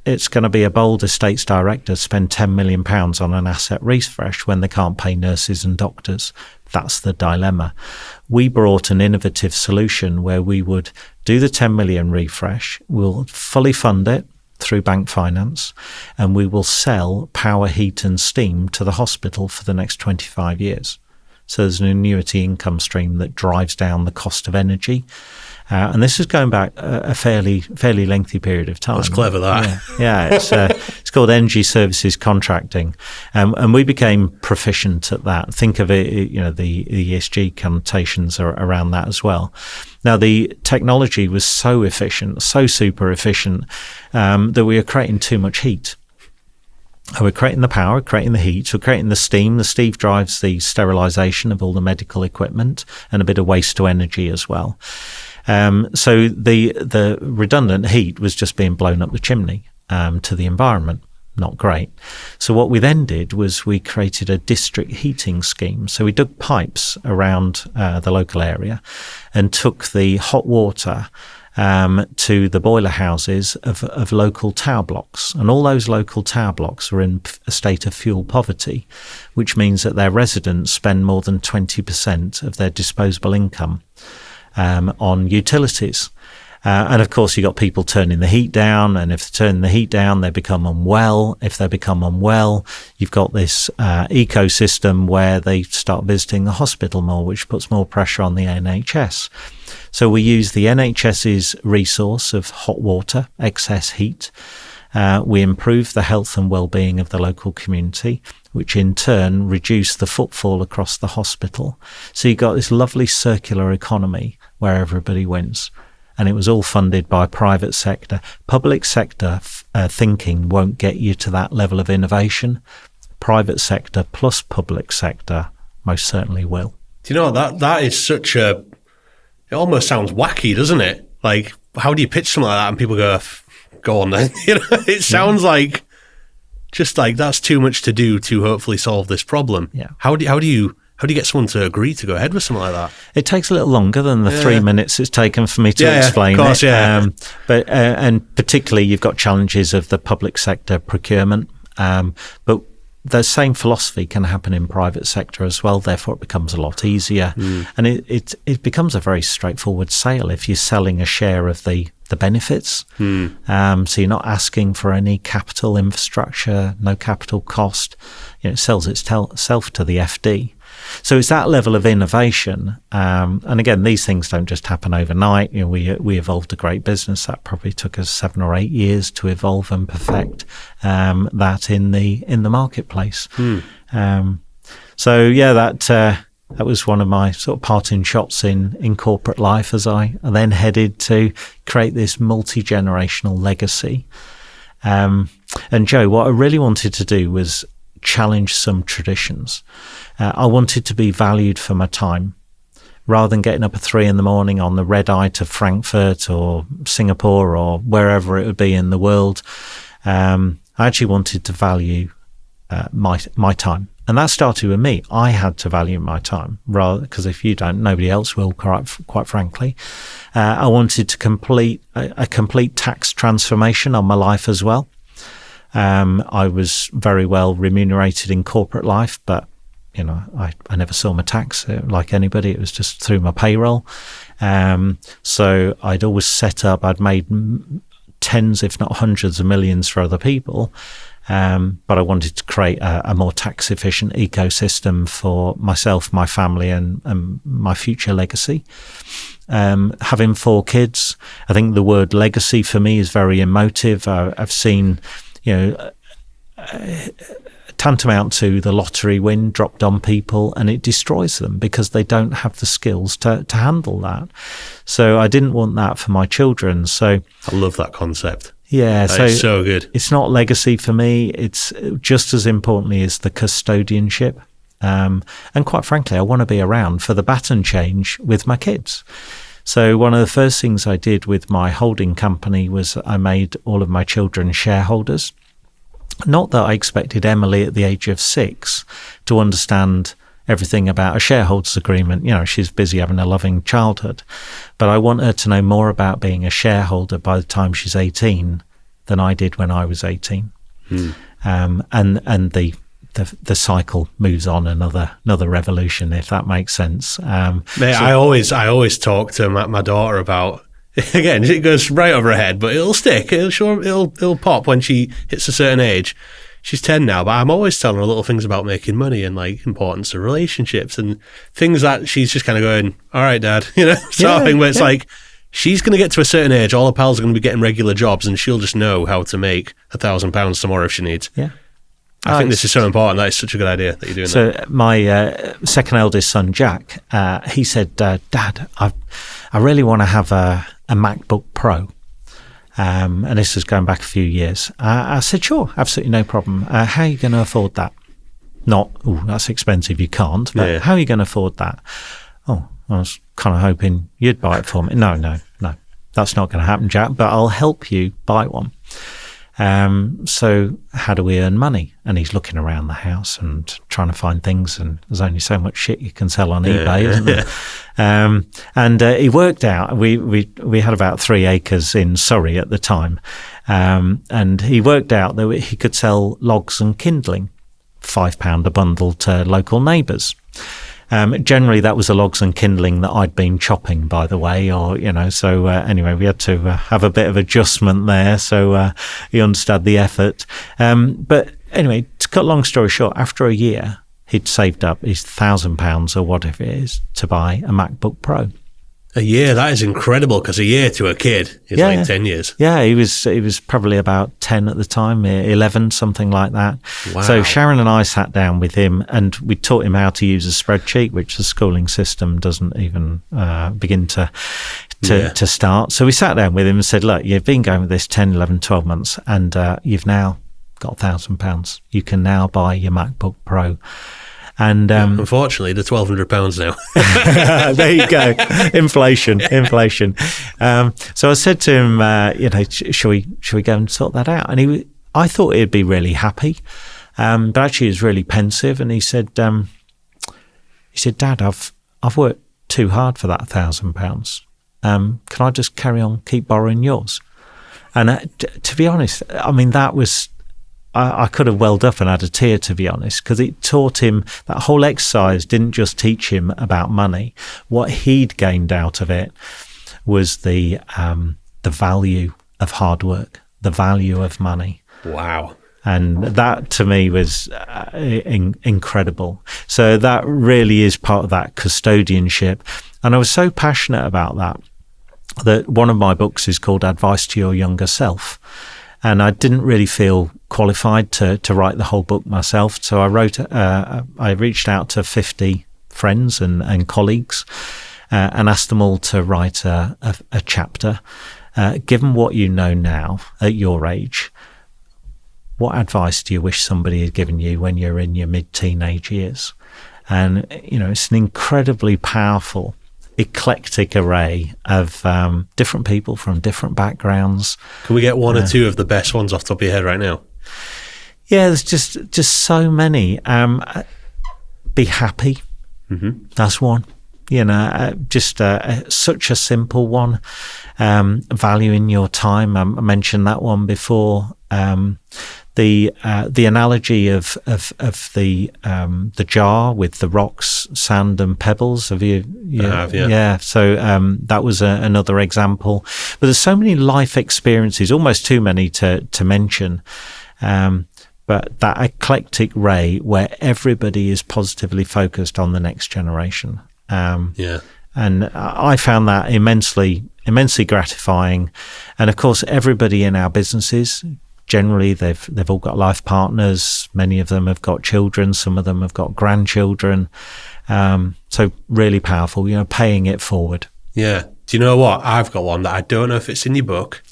B: it's going to be a bold estates director to spend £10 million on an asset refresh when they can't pay nurses and doctors. That's the dilemma. We brought an innovative solution where we would do the 10 million refresh, we'll fully fund it through bank finance, and we will sell power, heat and steam to the hospital for the next 25 years. So there's an annuity income stream that drives down the cost of energy. And this is going back a fairly lengthy period of time.
A: That's clever, that.
B: Yeah, it's called energy services contracting, and we became proficient at that. Think of it, the ESG connotations are around that as well. Now, the technology was so efficient, so super efficient, that we were creating too much heat. We're creating the power, creating the heat, we're creating the steam. The steam drives the sterilisation of all the medical equipment and a bit of waste to energy as well. So the redundant heat was just being blown up the chimney to the environment. Not great. So what we then did was we created a district heating scheme. So we dug pipes around the local area and took the hot water to the boiler houses of local tower blocks. And all those local tower blocks are in a state of fuel poverty, which means that their residents spend more than 20% of their disposable income on utilities. And of course, you got people turning the heat down, and if they turn the heat down, they become unwell. If they become unwell, you've got this ecosystem where they start visiting the hospital more, which puts more pressure on the NHS. So we use the NHS's resource of hot water, excess heat. We improve the health and well-being of the local community, which in turn reduce the footfall across the hospital. So you got this lovely circular economy where everybody wins. And it was all funded by private sector. Public sector thinking won't get you to that level of innovation. Private sector plus public sector most certainly will.
A: Do you know, that is such a... It almost sounds wacky, doesn't it? Like, how do you pitch something like that and people go on then? It sounds like just like that's too much to do to hopefully solve this problem.
B: Yeah.
A: How do you get someone to agree to go ahead with something like that?
B: It takes a little longer than the 3 minutes it's taken for me to explain
A: of course,
B: it.
A: Yeah.
B: But and particularly, you've got challenges of the public sector procurement. But the same philosophy can happen in private sector as well. Therefore, it becomes a lot easier, and it becomes a very straightforward sale if you're selling a share of the benefits. So you're not asking for any capital infrastructure, no capital cost. It sells itself to the FD. So it's that level of innovation. And again, these things don't just happen overnight. We evolved a great business that probably took us 7 or 8 years to evolve and perfect that in the marketplace. So yeah, that was one of my sort of parting shots in corporate life as I then headed to create this multi-generational legacy. And Joe, what I really wanted to do was challenge some traditions. I wanted to be valued for my time. Rather than getting up at 3 a.m. on the red eye to Frankfurt or Singapore or wherever it would be in the world, I actually wanted to value my time. And that started with me. I had to value my time, rather, because if you don't, nobody else will, quite frankly. I wanted to complete a complete tax transformation on my life as well. I was very well remunerated in corporate life, but I never saw my tax like anybody. It was just through my payroll. So I'd always I'd made tens, if not hundreds of millions for other people. But I wanted to create a more tax efficient ecosystem for myself, my family, and my future legacy. Having 4 kids, I think the word legacy for me is very emotive. I've seen, tantamount to the lottery win dropped on people, and it destroys them because they don't have the skills to handle that. So I didn't want that for my children. So
A: I love that concept.
B: Yeah,
A: It's so good.
B: It's not legacy for me. It's just as importantly as the custodianship. And quite frankly, I want to be around for the baton change with my kids. So one of the first things I did with my holding company was I made all of my children shareholders. Not that I expected Emily at the age of 6 to understand everything about a shareholders agreement. She's busy having a loving childhood. But I want her to know more about being a shareholder by the time she's 18 than I did when I was 18. And the cycle moves on another revolution, if that makes sense.
A: Mate, I always talk to my daughter about, again, it goes right over her head, but it'll stick. It'll pop when she hits a certain age. She's 10 now, but I'm always telling her little things about making money and like importance of relationships and things that she's just kind of going, all right, Dad, sort of thing. Where it's like, she's going to get to a certain age, all her pals are going to be getting regular jobs, and she'll just know how to make £1,000 tomorrow if she needs.
B: Yeah.
A: I think this is so important. That is such a good idea that you're doing
B: that.
A: So
B: my second eldest son, Jack, he said, Dad, I really want to have a MacBook Pro. And this was going back a few years. I said, sure, absolutely no problem. How are you going to afford that? Not, that's expensive, you can't. But how are you going to afford that? Oh, I was kind of hoping you'd buy it for me. No, that's not going to happen, Jack, but I'll help you buy one. So how do we earn money? And he's looking around the house and trying to find things, and there's only so much shit you can sell on eBay, isn't there? And he worked out, we had about 3 acres in Surrey at the time, and he worked out that he could sell logs and kindling, £5 a bundle to local neighbours. Generally, that was the logs and kindling that I'd been chopping, by the way, so anyway, we had to have a bit of adjustment there, so he understood the effort. But anyway, to cut a long story short, after a year, he'd saved up his £1,000 or whatever it is to buy a MacBook Pro.
A: A year, that is incredible, because a year to a kid is like 10 years.
B: Yeah, he was probably about 10 at the time, 11, something like that.
A: Wow.
B: So Sharon and I sat down with him, and we taught him how to use a spreadsheet, which the schooling system doesn't even begin to start. So we sat down with him and said, look, you've been going with this 10, 11, 12 months, and you've now got £1,000. You can now buy your MacBook Pro. And
A: unfortunately, they're £1,200 now.
B: There you go, inflation. So I said to him, shall we go and sort that out? And I thought he'd be really happy, but actually he was really pensive. And he said, Dad, I've worked too hard for that £1,000. Can I just carry on, keep borrowing yours? And to be honest, I mean, that was, I could have welled up and had a tear, to be honest, because it taught him, that whole exercise didn't just teach him about money. What he'd gained out of it was the value of hard work, the value of money.
A: Wow.
B: And that to me was incredible. So that really is part of that custodianship. And I was so passionate about that one of my books is called Advice to Your Younger Self. And I didn't really feel qualified to write the whole book myself. So I reached out to 50 friends and colleagues and asked them all to write a chapter. Given what you know now at your age, what advice do you wish somebody had given you when you're in your mid-teenage years? And, it's an incredibly powerful, eclectic array of different people from different backgrounds.
A: Can we get one or two of the best ones off the top of your head right now?
B: Yeah, there's just so many. Be happy. Mm-hmm. That's one. Such a simple one. Valuing your time. I mentioned that one before. The analogy of the jar with the rocks, sand, and pebbles. Have you?
A: I have, yeah.
B: Yeah. So that was another example. But there's so many life experiences, almost too many to mention. But that eclectic ray where everybody is positively focused on the next generation. And I found that immensely gratifying. And of course, everybody in our businesses, generally they've all got life partners. Many of them have got children. Some of them have got grandchildren. So really powerful, paying it forward.
A: Yeah. Do you know what? I've got one that I don't know if it's in your book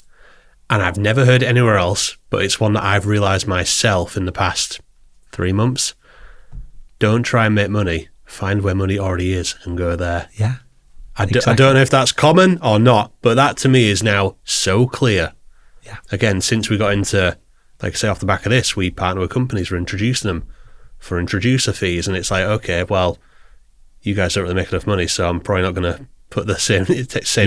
A: and I've never heard it anywhere else, but it's one that I've realised myself in the past 3 months. Don't try and make money. Find where money already is and go there.
B: Yeah.
A: I don't know if that's common or not, but that to me is now so clear.
B: Yeah.
A: Again, since we got into, like I say, off the back of this, we partner with companies for introducing them for introducer fees. And it's like, okay, well, you guys don't really make enough money, so I'm probably not going to put the same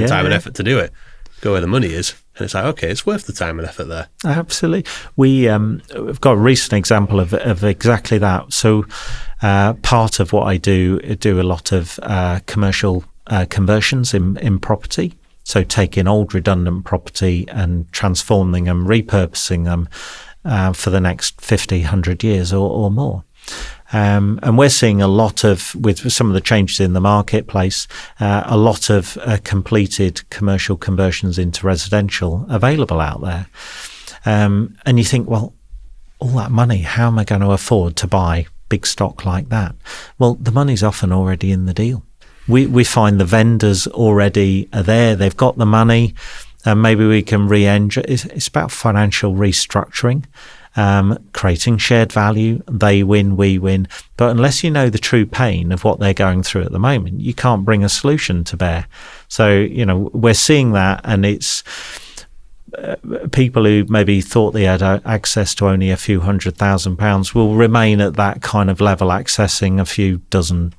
A: time and effort to do it. Go where the money is. And it's like, okay, it's worth the time and effort there.
B: Absolutely. We've got a recent example of exactly that. So part of what I do a lot of commercial conversions in property. So taking old redundant property and transforming them, repurposing them for the next 50, 100 years or more. And we're seeing a lot of, with some of the changes in the marketplace, a lot of completed commercial conversions into residential available out there. And you think, well, all that money, how am I going to afford to buy big stock like that? Well, the money's often already in the deal. We find the vendors already are there. They've got the money, and maybe we can re-engine. It's about financial restructuring. Creating shared value. They win, we win. But unless you know the true pain of what they're going through at the moment, you can't bring a solution to bear. So, we're seeing that, and it's people who maybe thought they had access to only a few £100,000 will remain at that kind of level, accessing a few dozen.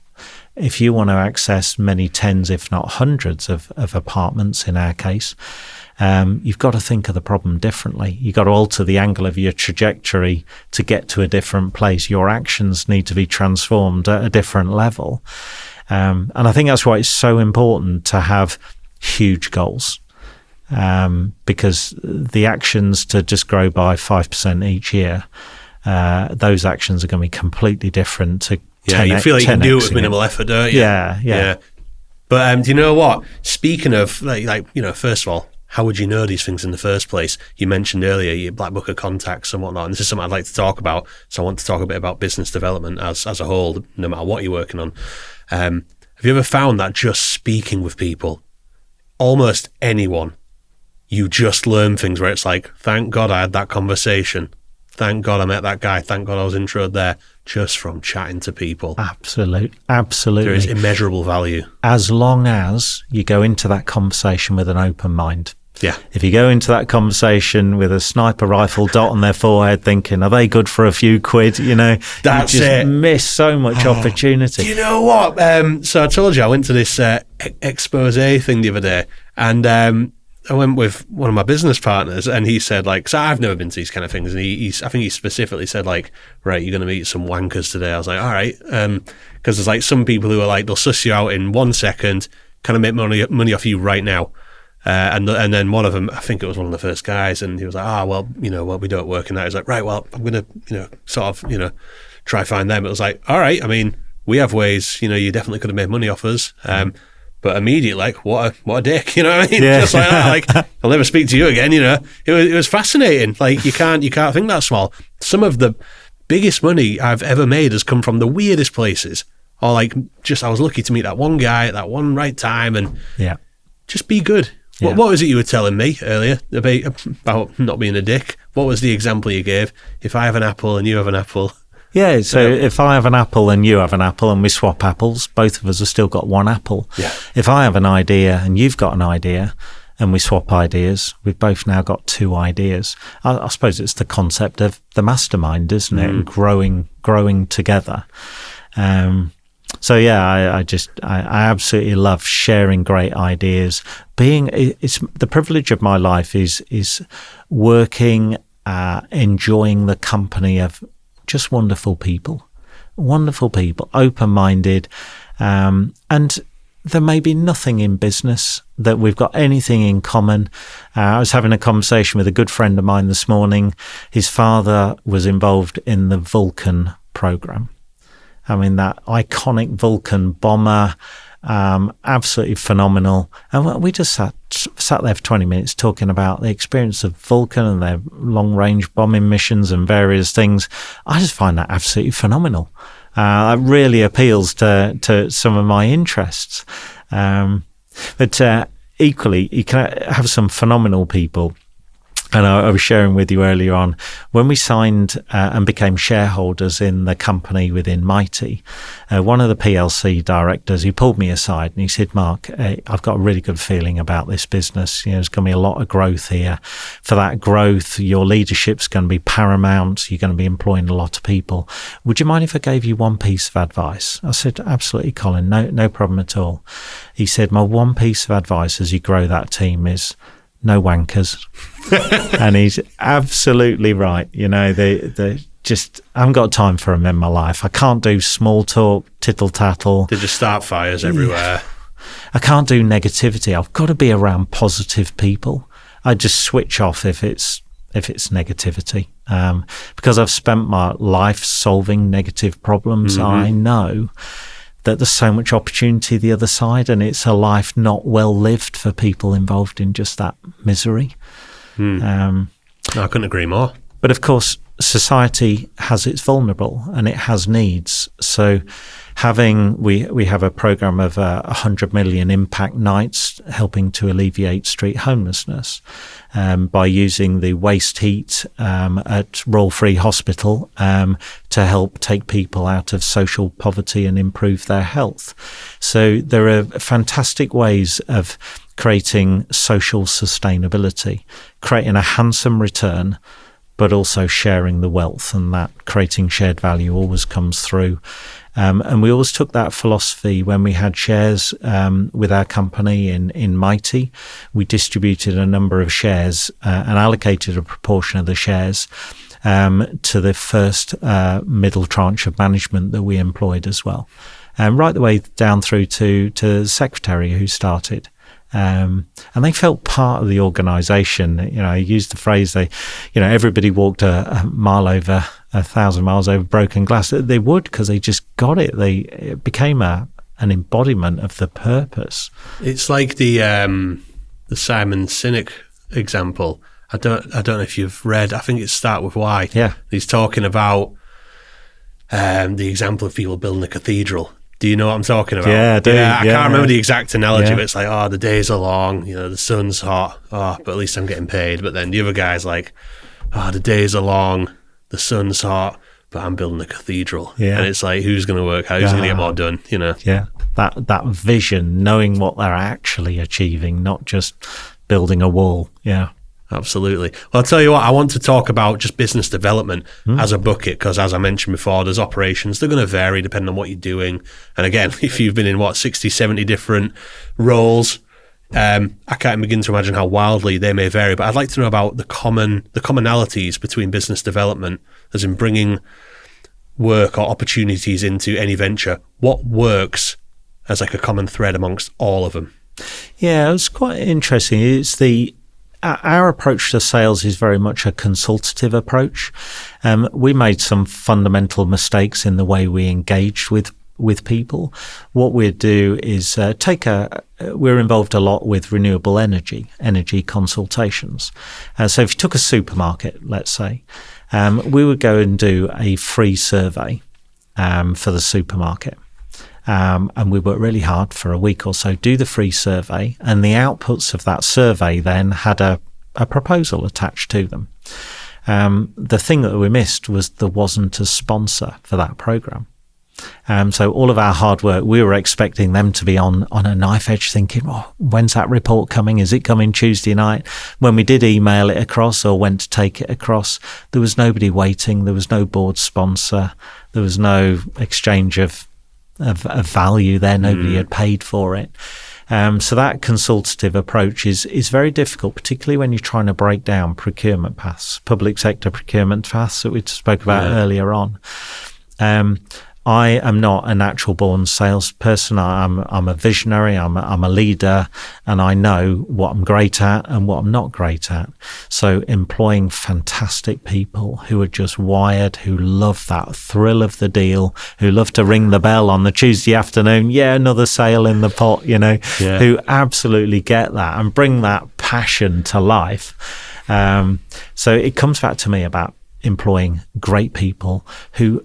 B: If you want to access many tens, if not hundreds of apartments in our case, you've got to think of the problem differently. You've got to alter the angle of your trajectory to get to a different place. Your actions need to be transformed at a different level. And I think that's why it's so important to have huge goals, because the actions to just grow by 5% each year, those actions are going to be completely different to
A: you feel like you can do it with minimal effort, don't you?
B: Yeah.
A: But do you know what? Speaking of, first of all, how would you know these things in the first place? You mentioned earlier your black book of contacts and whatnot, and this is something I'd like to talk about. So I want to talk a bit about business development as a whole, no matter what you're working on. Have you ever found that just speaking with people, almost anyone, you just learn things where it's like, thank God I had that conversation. Thank God I met that guy. Thank God I was introed there just from chatting to people.
B: Absolutely.
A: There is immeasurable value.
B: As long as you go into that conversation with an open mind.
A: Yeah.
B: If you go into that conversation with a sniper rifle dot on their forehead thinking, are they good for a few quid?
A: That's
B: you just
A: it.
B: miss so much opportunity.
A: Do you know what? So I told you I went to this expose thing the other day, and I went with one of my business partners, and he said, like, so I've never been to these kind of things, and I think he specifically said, like, right, you're going to meet some wankers today. I was like, all right, because there's like some people who are like, they'll suss you out in 1 second, kind of make money off you right now. And then one of them, I think it was one of the first guys, and he was like, well, we don't work in that. He's like, right, well, I'm going to, sort of, try find them. It was like, all right, I mean, we have ways, you definitely could have made money off us. But immediately, like, what a dick, you know what I mean?
B: Yeah.
A: Just like that, like, I'll never speak to you again, It was fascinating. Like, you can't think that small. Some of the biggest money I've ever made has come from the weirdest places. Or like, I was lucky to meet that one guy at that one right time, and just be good.
B: Yeah.
A: What was it you were telling me earlier about not being a dick? What was the example you gave? If I have an apple and you have an apple.
B: Yeah, so if I have an apple and you have an apple and we swap apples, both of us have still got one apple.
A: Yeah.
B: If I have an idea and you've got an idea and we swap ideas, we've both now got 2 ideas. I suppose it's the concept of the mastermind, isn't it? And growing together. So yeah, I absolutely love sharing great ideas. It's the privilege of my life is working, enjoying the company of just wonderful people, open-minded, and there may be nothing in business that we've got anything in common. I was having a conversation with a good friend of mine this morning. His father was involved in the Vulcan program. I mean, that iconic Vulcan bomber, absolutely phenomenal. And we just sat there for 20 minutes talking about the experience of Vulcan and their long-range bombing missions and various things. I just find that absolutely phenomenal. It really appeals to some of my interests. But equally, you can have some phenomenal people. And I was sharing with you earlier on, when we signed and became shareholders in the company within Mighty, one of the PLC directors, he pulled me aside and he said, Mark, I've got a really good feeling about this business. There's going to be a lot of growth here. For that growth, your leadership's going to be paramount. You're going to be employing a lot of people. Would you mind if I gave you one piece of advice? I said, absolutely, Colin, no problem at all. He said, my one piece of advice as you grow that team is no wankers. And he's absolutely right. They just, I haven't got time for them in my life. I can't do small talk, tittle tattle.
A: They just start fires everywhere.
B: I can't do negativity. I've got to be around positive people. I just switch off if it's negativity. Because I've spent my life solving negative problems. I know that there's so much opportunity the other side, and it's a life not well lived for people involved in just that misery.
A: I couldn't agree more.
B: But of course, society has its vulnerable and it has needs. So we have a program of 100 million impact nights helping to alleviate street homelessness by using the waste heat at Royal Free Hospital to help take people out of social poverty and improve their health. So there are fantastic ways of creating social sustainability, creating a handsome return, but also sharing the wealth, and that creating shared value always comes through. And we always took that philosophy when we had shares with our company in Mighty. We distributed a number of shares and allocated a proportion of the shares to the first middle tranche of management that we employed as well. Right the way down through to the secretary who started. And they felt part of the organisation. I used the phrase, everybody walked a mile over 1,000 miles over broken glass. They would, because they just got it. It became an embodiment of the purpose.
A: It's like the Simon Sinek example. I don't know if you've read. I think it's Start With Why.
B: Yeah,
A: he's talking about the example of people building a cathedral. Do you know what I'm talking about?
B: Yeah, I do.
A: I can't remember the exact analogy,
B: Yeah.
A: but it's like, the days are long, the sun's hot, but at least I'm getting paid. But then the other guy's like, the days are long, the sun's hot, but I'm building a cathedral.
B: Yeah.
A: And it's like, who's going to work? Who's going to get more done?
B: Yeah, that vision, knowing what they're actually achieving, not just building a wall. Yeah.
A: Absolutely. Well, I'll tell you what, I want to talk about just business development as a bucket, because as I mentioned before, there's operations. They're going to vary depending on what you're doing. And again, if you've been in 60, 70 different roles, I can't begin to imagine how wildly they may vary. But I'd like to know about the commonalities between business development, as in bringing work or opportunities into any venture. What works as like a common thread amongst all of them?
B: Yeah, it's quite interesting. It's our approach to sales is very much a consultative approach. We made some fundamental mistakes in the way we engaged with people. What we do is we're involved a lot with renewable energy consultations. So if you took a supermarket, let's say, we would go and do a free survey for the supermarket. And we worked really hard for a week or so, do the free survey, and the outputs of that survey then had a proposal attached to them. The thing that we missed was there wasn't a sponsor for that program. So all of our hard work, we were expecting them to be on a knife edge thinking, oh, when's that report coming? Is it coming Tuesday night? When we did email it across or went to take it across, there was nobody waiting. There was no board sponsor. There was no exchange of value there. Nobody had paid for it. So that consultative approach is very difficult, particularly when you're trying to break down procurement paths, public sector procurement paths that we spoke about earlier on. I am not a natural born salesperson. I'm a visionary. I'm a leader, and I know what I'm great at and what I'm not great at. So employing fantastic people who are just wired, who love that thrill of the deal, who love to ring the bell on the Tuesday afternoon. Yeah, another sale in the pot, who absolutely get that and bring that passion to life. So it comes back to me about employing great people who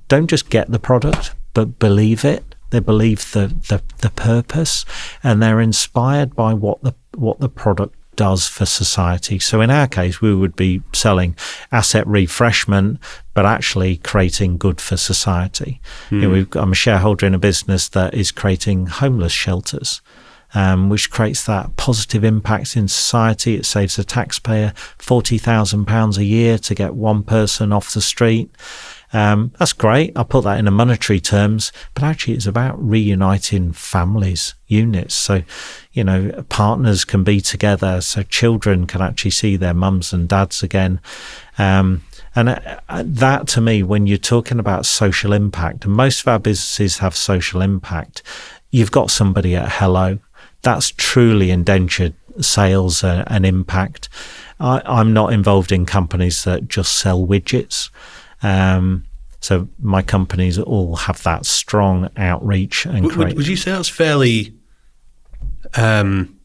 B: don't just get the product, but believe it. They believe the purpose, and they're inspired by what the product does for society. So in our case, we would be selling asset refreshment, but actually creating good for society. I'm a shareholder in a business that is creating homeless shelters, which creates that positive impact in society. It saves the taxpayer £40,000 a year to get one person off the street. That's great. I'll put that in a monetary terms, but actually it's about reuniting families, units. So, partners can be together, so children can actually see their mums and dads again. And that, to me, when you're talking about social impact, and most of our businesses have social impact, you've got somebody at hello. That's truly indentured sales and impact. I'm not involved in companies that just sell widgets. So my companies all have that strong outreach. And
A: would you say that's fairly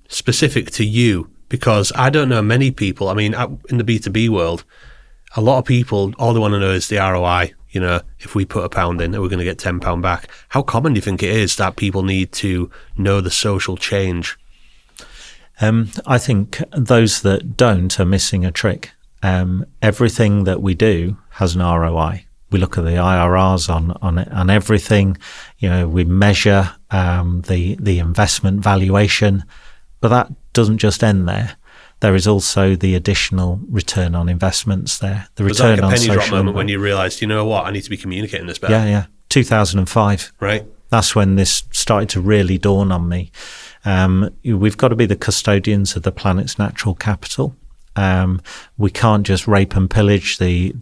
A: specific to you? Because I don't know many people. I mean, in the B2B world, a lot of people, all they want to know is the ROI. If we put £1 in, we're going to get £10 back. How common do you think it is that people need to know the social change?
B: I think those that don't are missing a trick. Everything that we do has an ROI. We look at the IRRs on everything. We measure the investment valuation, but that doesn't just end there. There is also the additional return on investments there. The return on social. Was that like a penny drop moment
A: when you realised, you know what, I need to be communicating this better?
B: Yeah. 2005. Right. That's when this started to really dawn on me. We've got to be the custodians of the planet's natural capital. We can't just rape and pillage the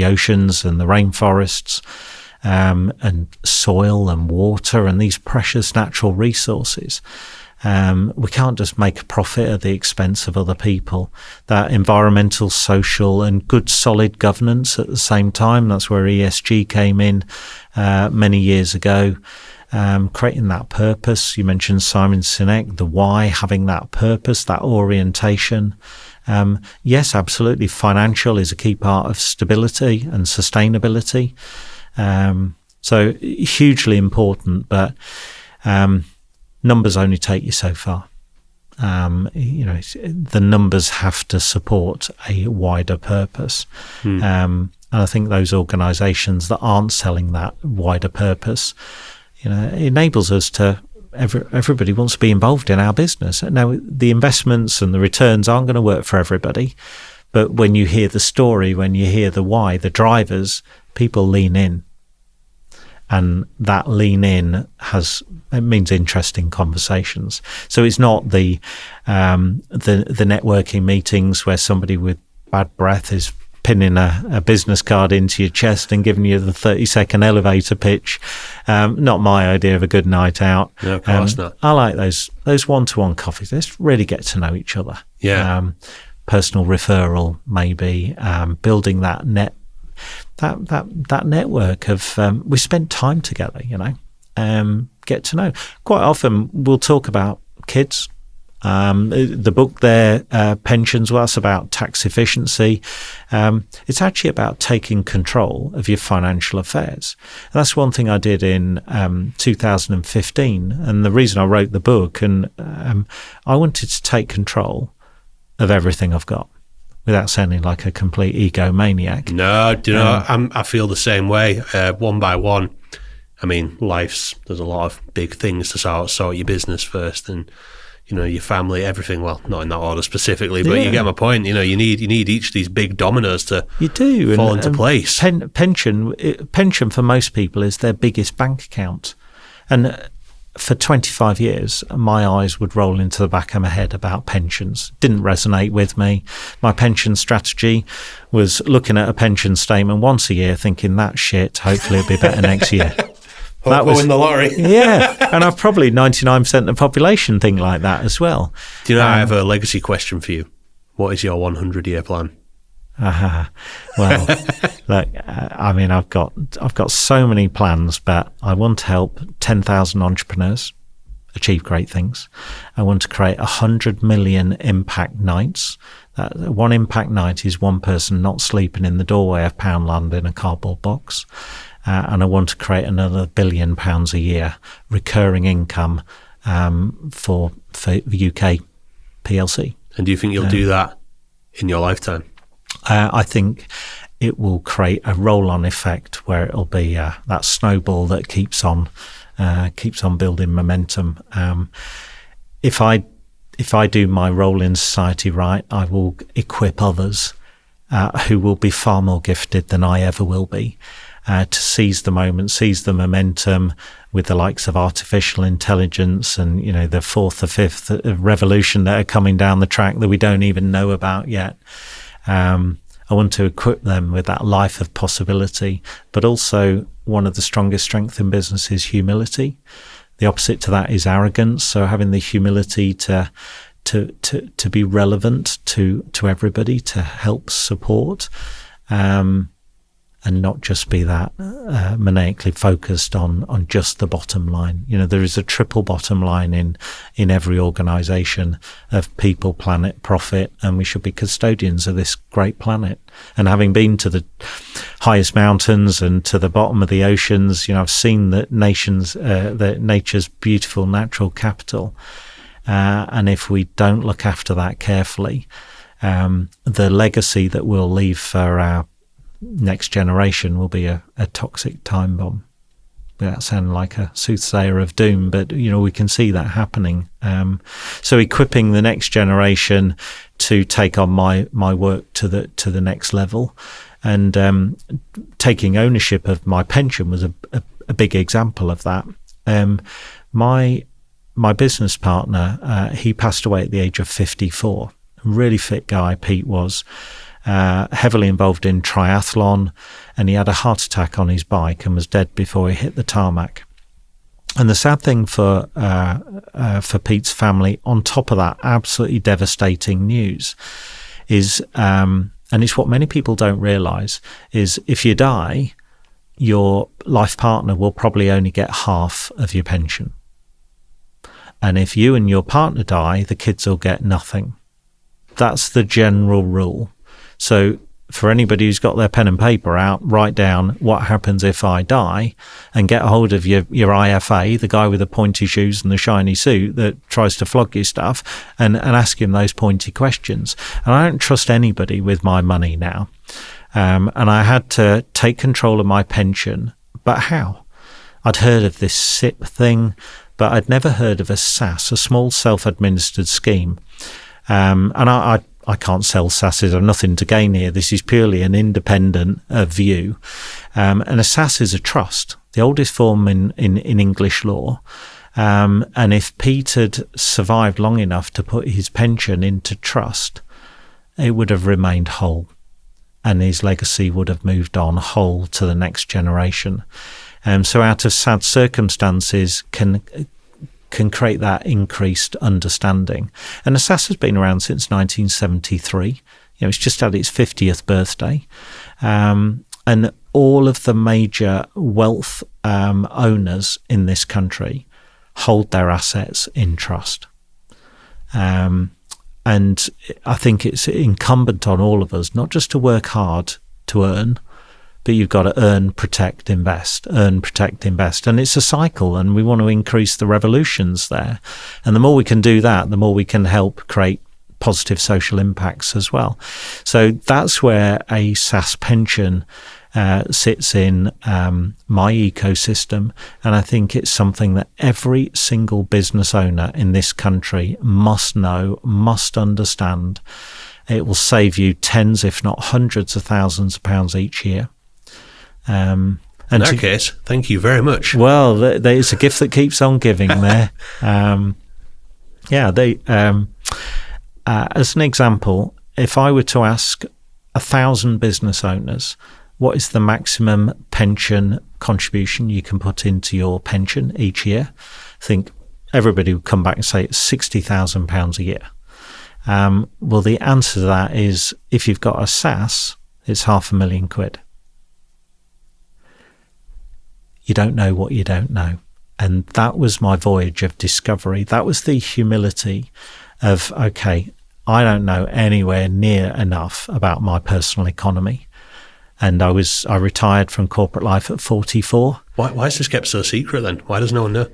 B: oceans and the rainforests, and soil and water and these precious natural resources. We can't just make a profit at the expense of other people. That environmental, social, and good solid governance at the same time. That's where ESG came in many years ago. Creating that purpose. You mentioned Simon Sinek, the why, having that purpose, that orientation. Yes, absolutely. Financial is a key part of stability and sustainability. So hugely important, but numbers only take you so far. The numbers have to support a wider purpose. And I think those organisations that aren't selling that wider purpose, it enables us to everybody wants to be involved in our business. Now, the investments and the returns aren't going to work for everybody, but when you hear the story, when you hear the why, the drivers, people lean in. And that lean in means interesting conversations. So it's not the networking meetings where somebody with bad breath is pinning a business card into your chest and giving you the 30-second elevator pitch. Not my idea of a good night out.
A: No, of course not.
B: I like those one-to-one coffees. Let's really get to know each other.
A: Yeah.
B: Personal referral, maybe, building that network of we spend time together, get to know. Quite often we'll talk about kids. The book there, Pensions, well, that's about tax efficiency. It's actually about taking control of your financial affairs. And that's one thing I did in 2015. And the reason I wrote the book, and I wanted to take control of everything I've got, without sounding like a complete egomaniac.
A: No, do you know, I feel the same way. One by one, I mean, there's a lot of big things to sort your business first, and your family, everything. Well, not in that order specifically, but you get my point. You need each of these big dominoes to fall into place.
B: Pension for most people is their biggest bank account, and for 25 years, my eyes would roll into the back of my head about pensions. Didn't resonate with me. My pension strategy was looking at a pension statement once a year, thinking that shit, hopefully it'll be better next year.
A: That was in the lorry.
B: Yeah, and I've probably 99% of the population think like that as well.
A: Do you know, I have a legacy question for you. What is your 100-year plan?
B: Well, look, I mean, I've got so many plans, but I want to help 10,000 entrepreneurs achieve great things. I want to create 100 million impact nights. One impact night is one person not sleeping in the doorway of Poundland in a cardboard box. And I want to create another £1 billion a year recurring income for UK PLC.
A: And do you think you'll do that in your lifetime?
B: I think it will create a roll-on effect where it'll be that snowball that keeps on building momentum. If I do my role in society right, I will equip others who will be far more gifted than I ever will be, to seize the moment, seize the momentum with the likes of artificial intelligence and the fourth or fifth revolution that are coming down the track that we don't even know about yet. I want to equip them with that life of possibility, but also one of the strongest strengths in business is humility. The opposite to that is arrogance. So having the humility to be relevant to everybody, to help support, and not just be that maniacally focused on just the bottom line. There is a triple bottom line in every organisation of people, planet, profit, and we should be custodians of this great planet. And having been to the highest mountains and to the bottom of the oceans, I've seen that nature's beautiful natural capital. And if we don't look after that carefully, the legacy that we'll leave for our next generation will be a toxic time bomb. Without sounding like a soothsayer of doom, but we can see that happening. So equipping the next generation to take on my work to the next level, and taking ownership of my pension was a big example of that. My business partner, he passed away at the age of 54. Really fit guy, Pete was. Heavily involved in triathlon, and he had a heart attack on his bike and was dead before he hit the tarmac. And the sad thing for Pete's family, on top of that absolutely devastating news, is, and it's what many people don't realise, is if you die, your life partner will probably only get half of your pension. And if you and your partner die, the kids will get nothing. That's the general rule. So for anybody who's got their pen and paper out, write down what happens if I die, and get a hold of your IFA, the guy with the pointy shoes and the shiny suit that tries to flog you stuff, and ask him those pointy questions. And I don't trust anybody with my money now. And I had to take control of my pension. But how? I'd heard of this SIP thing, but I'd never heard of a SAS, a small self-administered scheme. And I can't sell SASs. I've nothing to gain here. This is purely an independent view. And a SAS is a trust, the oldest form in English law. And if Pete had survived long enough to put his pension into trust, it would have remained whole, and his legacy would have moved on whole to the next generation. So out of sad circumstances can create that increased understanding. And the SAS has been around since 1973. It's just had its 50th birthday. And all of the major wealth owners in this country hold their assets in trust. And I think it's incumbent on all of us not just to work hard to earn, but you've got to earn, protect, invest, earn, protect, invest. And it's a cycle, and we want to increase the revolutions there. And the more we can do that, the more we can help create positive social impacts as well. So that's where a SAS pension sits in my ecosystem, and I think it's something that every single business owner in this country must know, must understand. It will save you tens, if not hundreds of thousands of pounds each year.
A: In that case, thank you very much.
B: Well, it's a gift that keeps on giving there. As an example, if I were to ask 1,000 business owners, what is the maximum pension contribution you can put into your pension each year? I think everybody would come back and say it's £60,000 a year. Well, the answer to that is, if you've got a SAS, it's £500,000. You don't know what you don't know. And that was my voyage of discovery. That was the humility of, okay, I don't know anywhere near enough about my personal economy. And I retired from corporate life at 44.
A: Why is this kept so secret then? Why does no one know?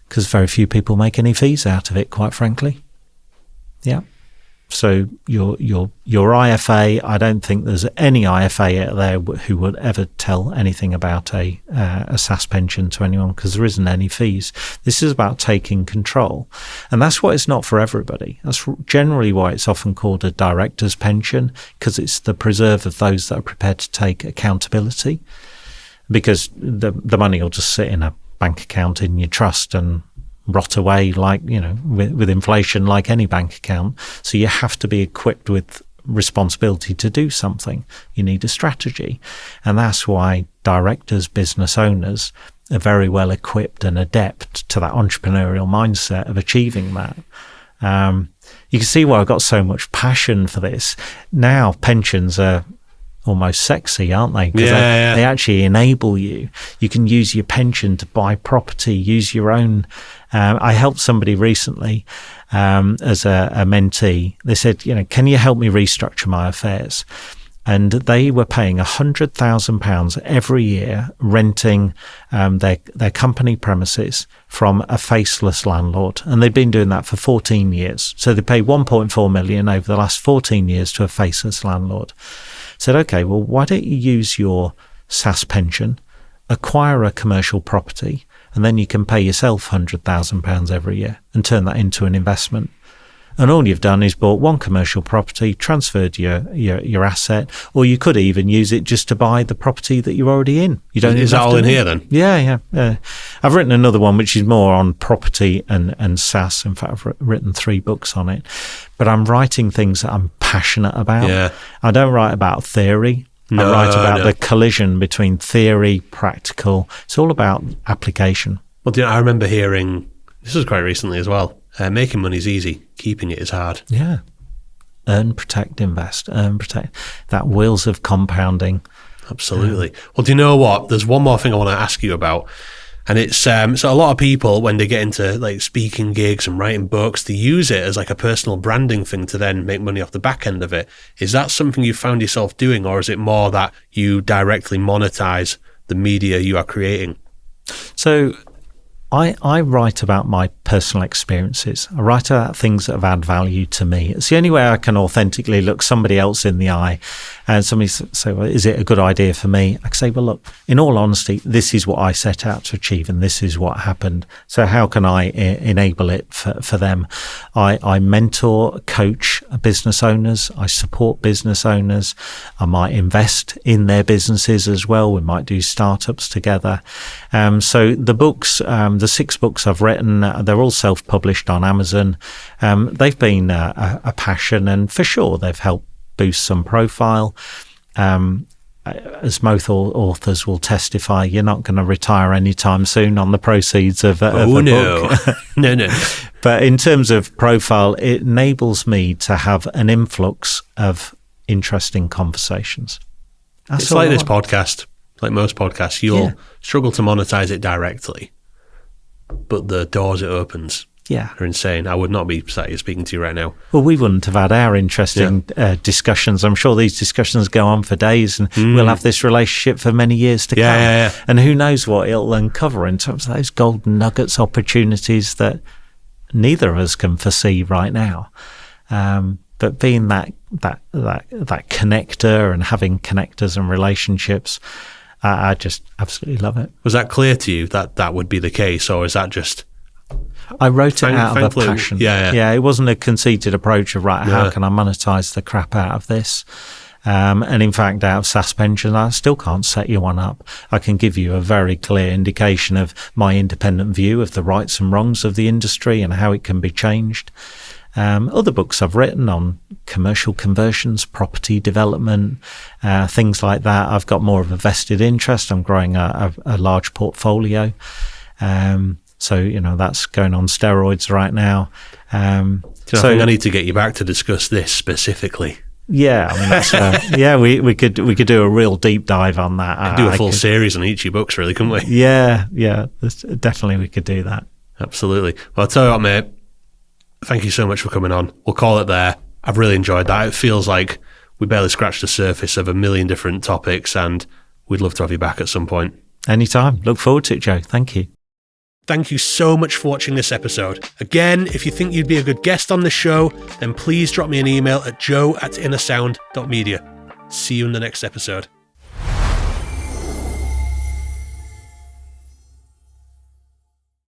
B: Because very few people make any fees out of it, quite frankly. Yeah. So your IFA, I don't think there's any IFA out there who would ever tell anything about a SAS pension to anyone, because there isn't any fees. This is about taking control. And that's why it's not for everybody. That's generally why it's often called a director's pension, because it's the preserve of those that are prepared to take accountability. Because the money will just sit in a bank account in your trust and rot away with inflation, like any bank account. So you have to be equipped with responsibility to do something. You need a strategy. And that's why directors, business owners are very well equipped and adept to that entrepreneurial mindset of achieving that. You can see why I've got so much passion for this. Now pensions are almost sexy, aren't they? Because they actually enable you. You can use your pension to buy property, use your own. I helped somebody recently as a mentee. They said, can you help me restructure my affairs? And they were paying £100,000 every year renting their company premises from a faceless landlord. And they'd been doing that for 14 years. So they paid 1.4 million over the last 14 years to a faceless landlord. Said, okay, well, why don't you use your SAS pension, acquire a commercial property, and then you can pay yourself £100,000 every year and turn that into an investment. And all you've done is bought one commercial property, transferred your asset, or you could even use it just to buy the property that you're already in. You don't.
A: Is that all in here then?
B: Yeah. I've written another one which is more on property and SAS. In fact, I've written 3 books on it. But I'm writing things that I'm passionate about. Yeah. I don't write about theory. I write about the collision between theory, practical. It's all about application.
A: Well, I remember hearing, this was quite recently as well, making money is easy, keeping it is hard.
B: Yeah. Earn, protect, invest. Earn, protect. That wheels of compounding.
A: Absolutely. Well, do you know what? There's one more thing I want to ask you about. And it's so a lot of people, when they get into like speaking gigs and writing books, they use it as like a personal branding thing to then make money off the back end of it. Is that something you found yourself doing, or is it more that you directly monetize the media you are creating?
B: So I write about my personal experiences. I write about things that have added value to me. It's the only way I can authentically look somebody else in the eye. And somebody say, well, is it a good idea for me? I can say, well, look, in all honesty, this is what I set out to achieve and this is what happened. So how can I enable it for them? I mentor, coach business owners. I support business owners. I might invest in their businesses as well. We might do startups together. So the books, the 6 books I've written, they're all self-published on Amazon. They've been a passion, and for sure they've helped boost some profile. As most authors will testify, you're not going to retire anytime soon on the proceeds of a book. No. But in terms of profile, it enables me to have an influx of interesting conversations.
A: It's like this podcast, like most podcasts, you'll struggle to monetize it directly. But the doors it opens are insane. I would not be sat here speaking to you right now.
B: Well, we wouldn't have had our interesting discussions. I'm sure these discussions go on for days, and we'll have this relationship for many years to come. Yeah. And who knows what it'll uncover in terms of those golden nuggets, opportunities that neither of us can foresee right now. But being that connector and having connectors and relationships, I just absolutely love it.
A: Was that clear to you that would be the case, or is that just...
B: I wrote it out of a passion. Yeah, it wasn't a conceited approach of, how can I monetize the crap out of this? And in fact, out of suspension, I still can't set you one up. I can give you a very clear indication of my independent view of the rights and wrongs of the industry and how it can be changed. Other books I've written on commercial conversions, property development, things like that. I've got more of a vested interest. I'm growing a large portfolio. So, that's going on steroids right now.
A: I think I need to get you back to discuss this specifically.
B: Yeah, I mean, that's, we could do a real deep dive on that.
A: Do a full series on each of your books, really, couldn't we?
B: Yeah, definitely we could do that.
A: Absolutely. Well, I'll tell you what, mate. Thank you so much for coming on. We'll call it there. I've really enjoyed that. It feels like we barely scratched the surface of a million different topics, and we'd love to have you back at some point. Anytime. Look forward to it, Joe. Thank you. Thank you so much for watching this episode. Again, if you think you'd be a good guest on the show, then please drop me an email at joe@innersound.media. See you in the next episode.